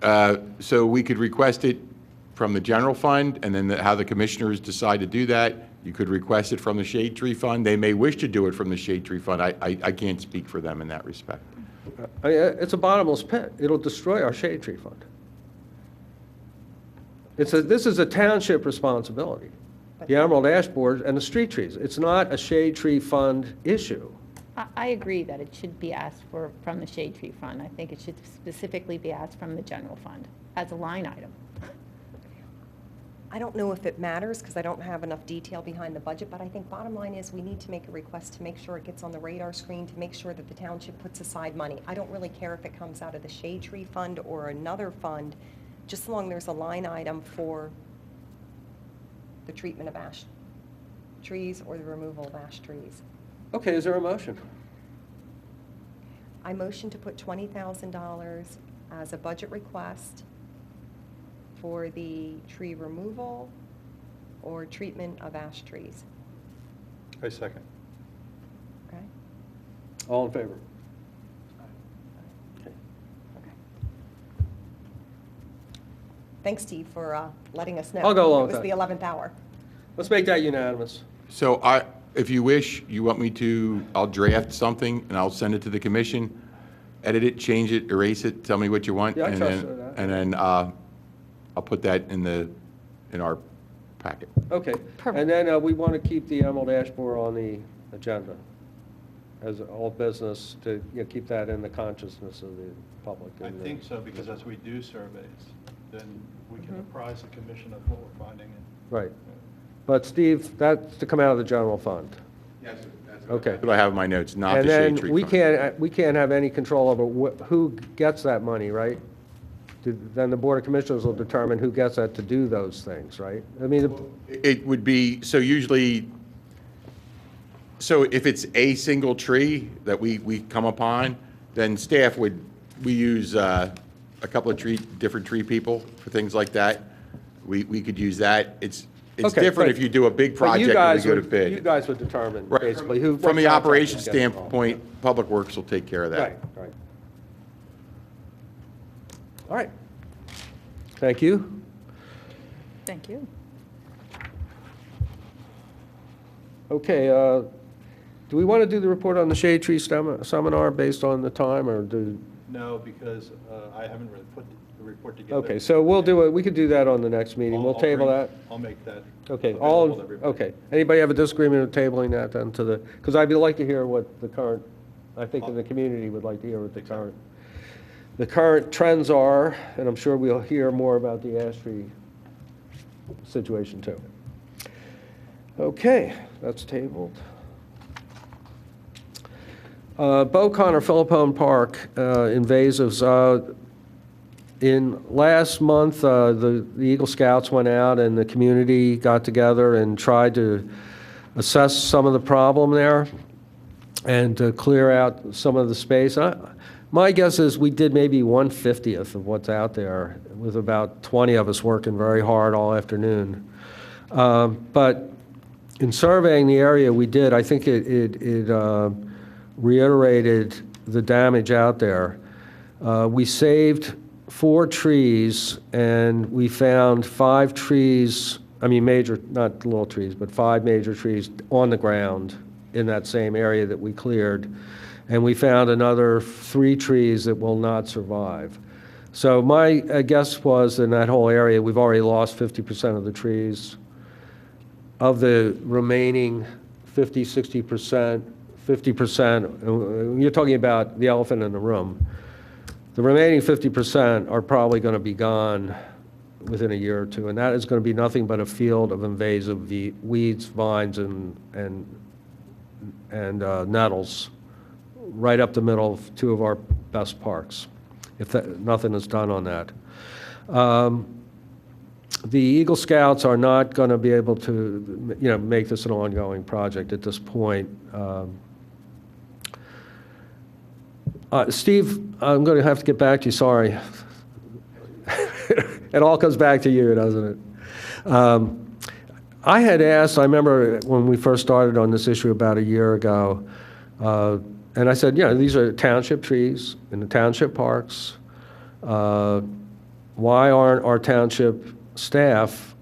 be, going. so we could request it from the general fund, and then how the commissioners decide to do that, you could request it from the Shade Tree Fund. They may wish to do it from the Shade Tree Fund. I can't speak for them in that respect. It's a bottomless pit. It'll destroy our shade tree fund. This is a township responsibility, the emerald ash borer and the street trees. It's not a shade tree fund issue. I agree that it should be asked for from the Shade Tree Fund. I think it should specifically be asked from the general fund as a line item. I don't know if it matters because I don't have enough detail behind the budget, but I think bottom line is we need to make a request to make sure it gets on the radar screen, to make sure that the township puts aside money. I don't really care if it comes out of the shade tree fund or another fund, just as long there's a line item for the treatment of ash trees or the removal of ash trees. Okay, is there a motion? I motion to put $20,000 as a budget request for the tree removal or treatment of ash trees. I second. Okay? All in favor? Okay. Okay. Thanks, Steve, for letting us know. I'll go along It with was the that. 11th hour. Let's make that unanimous. So if you wish, you want me to, I'll draft something and I'll send it to the commission, edit it, change it, erase it, tell me what you want. Yeah, I and trust then- that. And then I'll put that in our packet. Okay. Perfect. And then we want to keep the emerald ash borer on the agenda as all business to, keep that in the consciousness of the public. I and, think so, because as we do surveys, then we can apprise the commission of what we're finding. Right. But Steve, that's to come out of the general fund. Yes, that's Okay. That's what I have in my notes, not And the shade then tree we fund. can't have any control over who gets that money, right? Then the Board of Commissioners will determine who gets that to do those things, right? I mean, It would be, so usually, so if it's a single tree that we come upon, then staff we use a couple of different tree people for things like that. We could use that. It's Okay, different but- if you do a big but you project and we guys go to would- bid. You guys would determine Right. basically who. From what the contractors operations get involved. standpoint, Public Works will take care of that. Right, right. All right. Thank you. Thank you. Okay, do we want to do the report on the shade tree seminar based on the time, or do? No, because I haven't really put the report together. Okay, so we'll do it, we could do that on the next meeting. We'll I'll table bring- that. I'll make that Okay, available to everybody. okay. Anybody have a disagreement with tabling that then to the, because I'd like to hear what the current, I think in the community would like to hear what the current trends are, and I'm sure we'll hear more about the ash tree situation too. Okay, that's tabled. Bocon or Philippone Park, invasives. In last month, the Eagle Scouts went out and the community got together and tried to assess some of the problem there and to clear out some of the space. My guess is we did maybe 1/50th of what's out there, with about 20 of us working very hard all afternoon. But in surveying the area we did, I think it reiterated the damage out there. We saved 4 trees, and we found 5 trees, I mean major, not little trees, but 5 major trees on the ground in that same area that we cleared. And we found another 3 trees that will not survive. So my guess was in that whole area, we've already lost 50% of the trees. Of the remaining 50, 60%, 50%, you're talking about the elephant in the room. The remaining 50% are probably going to be gone within a year or two, and that is going to be nothing but a field of invasive weeds, vines, and nettles right up the middle of 2 of our best parks, if nothing is done on that. The Eagle Scouts are not going to be able to, make this an ongoing project at this point. Steve, I'm going to have to get back to you, sorry. It all comes back to you, doesn't it? I had asked, I remember when we first started on this issue about a year ago, and I said, these are township trees in the township parks. Why aren't our township staff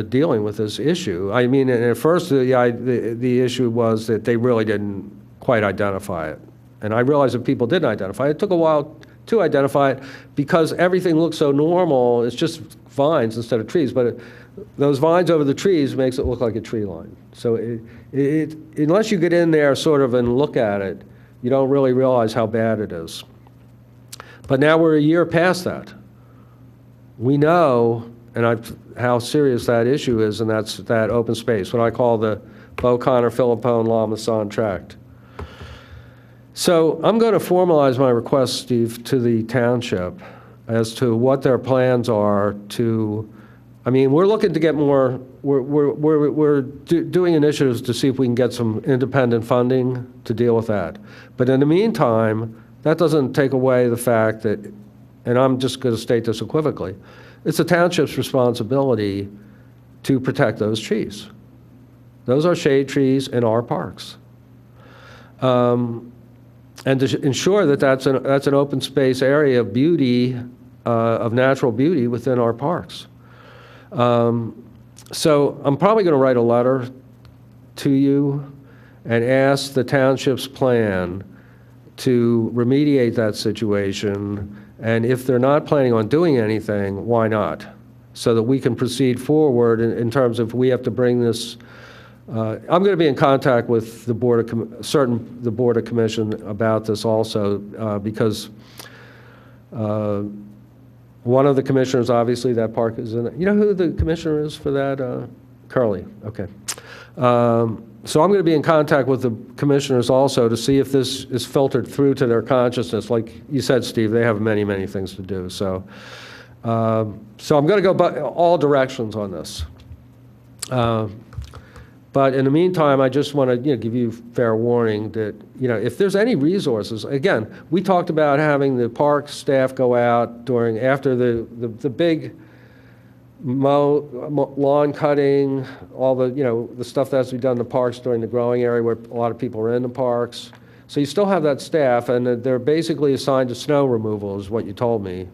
dealing with this issue? I mean, and at first the issue was that they really didn't quite identify it. And I realized that people didn't identify it. It took a while to identify it because everything looks so normal. It's just vines instead of trees. But those vines over the trees makes it look like a tree line. So unless you get in there sort of and look at it, you don't really realize how bad it is. But now we're a year past that. We know, how serious that issue is, and that's that open space, what I call the Beauconnor, Philippone, La Masson tract. So I'm going to formalize my request, Steve, to the township as to what their plans are to, I mean, we're looking to get more, we're doing initiatives to see if we can get some independent funding to deal with that. But in the meantime, that doesn't take away the fact that, and I'm just going to state this equivocally, it's the township's responsibility to protect those trees. Those are shade trees in our parks. And to ensure that that's an open space area of beauty, of natural beauty within our parks. So I'm probably going to write a letter to you and ask the township's plan to remediate that situation, and if they're not planning on doing anything, why not? So that we can proceed forward in terms of we have to bring this. I'm going to be in contact with the Board of the Board of Commission about this also, because one of the commissioners, obviously, that park is in it. You know who the commissioner is for that? Curley. Okay. So I'm going to be in contact with the commissioners also to see if this is filtered through to their consciousness. Like you said, Steve, they have many, many things to do. So, so I'm going to go all directions on this. But in the meantime, I just want to give you fair warning that if there's any resources, again, we talked about having the park staff go out after the big lawn cutting, all the stuff that has to be done in the parks during the growing area where a lot of people are in the parks. So you still have that staff, and they're basically assigned to snow removal, is what you told me.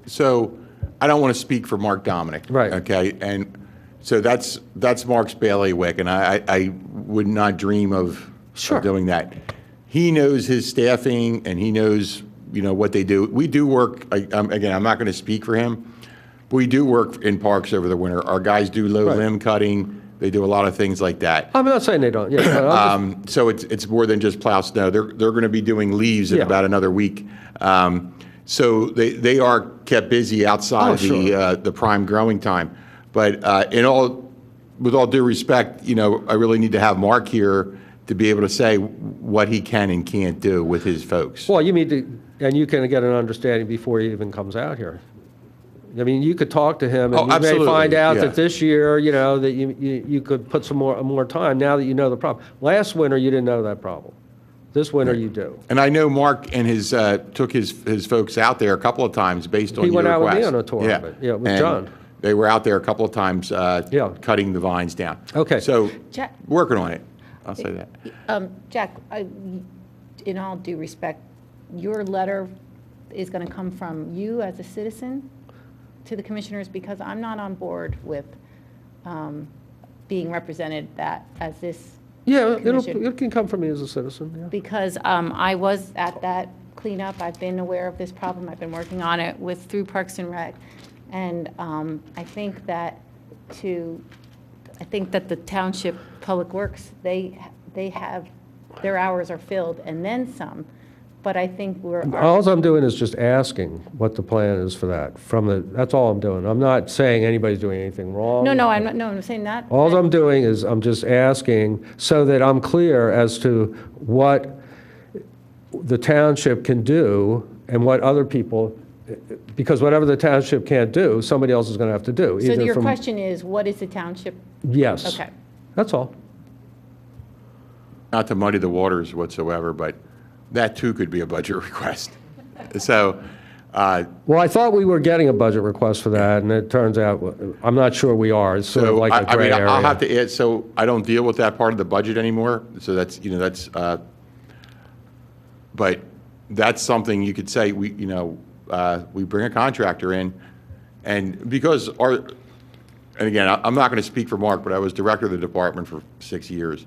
So I don't want to speak for Mark Dominic. Right. Okay, and so that's Mark's bailiwick, and I would not dream of doing that. He knows his staffing, and he knows what they do. We do work. Again, I'm not going to speak for him. But we do work in parks over the winter. Our guys do low limb cutting. They do a lot of things like that. I'm not saying they don't. Yeah, so it's more than just plow snow. They're going to be doing leaves in about another week. So they are kept busy outside the prime growing time. But with all due respect, I really need to have Mark here to be able to say what he can and can't do with his folks. Well, you need to, and you can get an understanding before he even comes out here. I mean, you could talk to him, and you may find out that this year, that you could put some more time now that you know the problem. Last winter, you didn't know that problem. This winter, you do. And I know Mark and took his folks out there a couple of times based on your request. He went out with me on a tour of it, with John. They were out there a couple of times cutting the vines down. Okay. So Jack, working on it. I'll say that. Jack, in all due respect, your letter is going to come from you as a citizen to the commissioners, because I'm not on board with being represented as this commission. It can come from me as a citizen. Yeah. Because I was at that cleanup. I've been aware of this problem. I've been working on it through Parks and Rec. And I think that the Township Public Works, they have, their hours are filled and then some. But I think all I'm doing is just asking what the plan is for that. That's all I'm doing. I'm not saying anybody's doing anything wrong. No, I'm not. No, I'm saying that. All I'm doing is I'm just asking so that I'm clear as to what the township can do and what other people, because whatever the township can't do, somebody else is going to have to do. So your question is, what is the township? Yes. Okay. That's all. Not to muddy the waters whatsoever, but that too could be a budget request. So, well, I thought we were getting a budget request for that, and it turns out I'm not sure we are. It's sort of like a gray area. I'll have to add. So I don't deal with that part of the budget anymore. So that's but that's something you could say. We bring a contractor in, and because and again, I'm not going to speak for Mark, but I was director of the department for 6 years,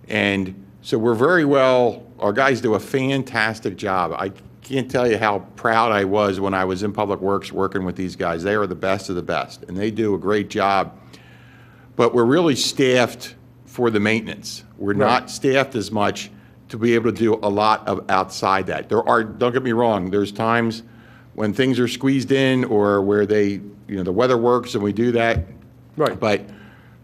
and so we're very well. Our guys do a fantastic job. I can't tell you how proud I was when I was in Public Works working with these guys. They are the best of the best, and they do a great job. But we're really staffed for the maintenance. We're not staffed as much to be able to do a lot of outside that. Don't get me wrong, there's times when things are squeezed in or where they, the weather works and we do that. Right. But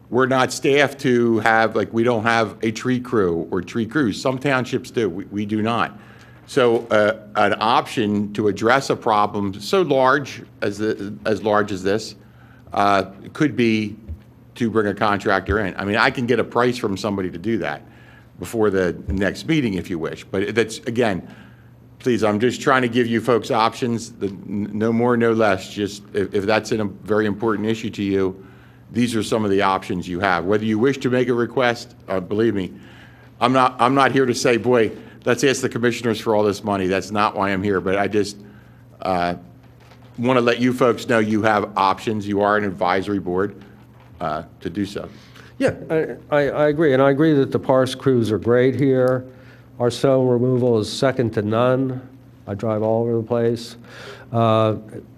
we're not staffed to have, like, we don't have a tree crew or tree crews. Some townships do, we do not. So an option to address a problem so large as this could be to bring a contractor in. I mean, I can get a price from somebody to do that before the next meeting if you wish. But that's, again, please, I'm just trying to give you folks options, no more, no less. Just if that's a very important issue to you, these are some of the options you have. Whether you wish to make a request, believe me, I'm not here to say, boy, let's ask the commissioners for all this money. That's not why I'm here. But I just want to let you folks know you have options. You are an advisory board to do so. Yeah, I agree, and I agree that the parks crews are great here. Our snow removal is second to none. I drive all over the place.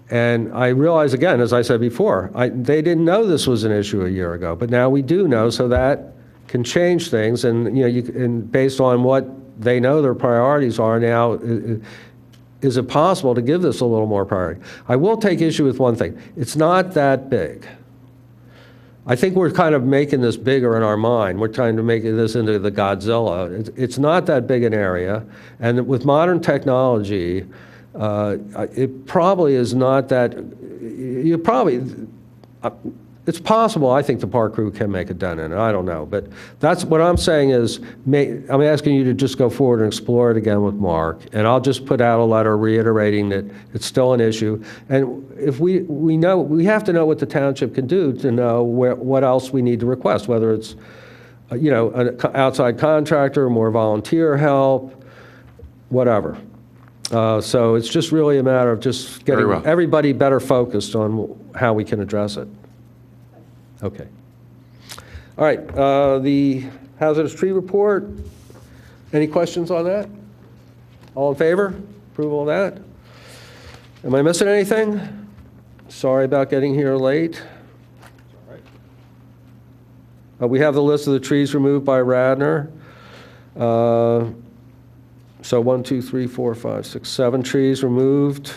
And I realize, again, as I said before, they didn't know this was an issue a year ago, but now we do know, so that can change things. And, and based on what they know their priorities are now, is it possible to give this a little more priority? I will take issue with one thing. It's not that big. I think we're kind of making this bigger in our mind. We're trying to make this into the Godzilla. It's not that big an area. And with modern technology, it probably is not that, it's possible, I think the park crew can make it done in it. I don't know. But that's what I'm saying is, I'm asking you to just go forward and explore it again with Mark. And I'll just put out a letter reiterating that it's still an issue. And if we know, we have to know what the township can do to know what else we need to request, whether it's, an outside contractor, more volunteer help, whatever. So it's just really a matter of just getting everybody better focused on how we can address it. Okay. All right, the hazardous tree report. Any questions on that? All in favor? Approval of that? Am I missing anything? Sorry about getting here late. We have the list of the trees removed by Radnor. So 1, 2, 3, 4, 5, 6, 7 trees removed.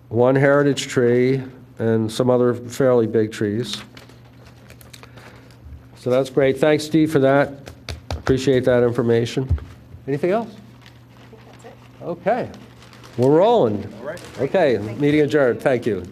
1 heritage tree and some other fairly big trees. So that's great. Thanks, Steve, for that. Appreciate that information. Anything else? I think that's it. Okay. We're rolling. All right. Okay, meeting adjourned. Thank you.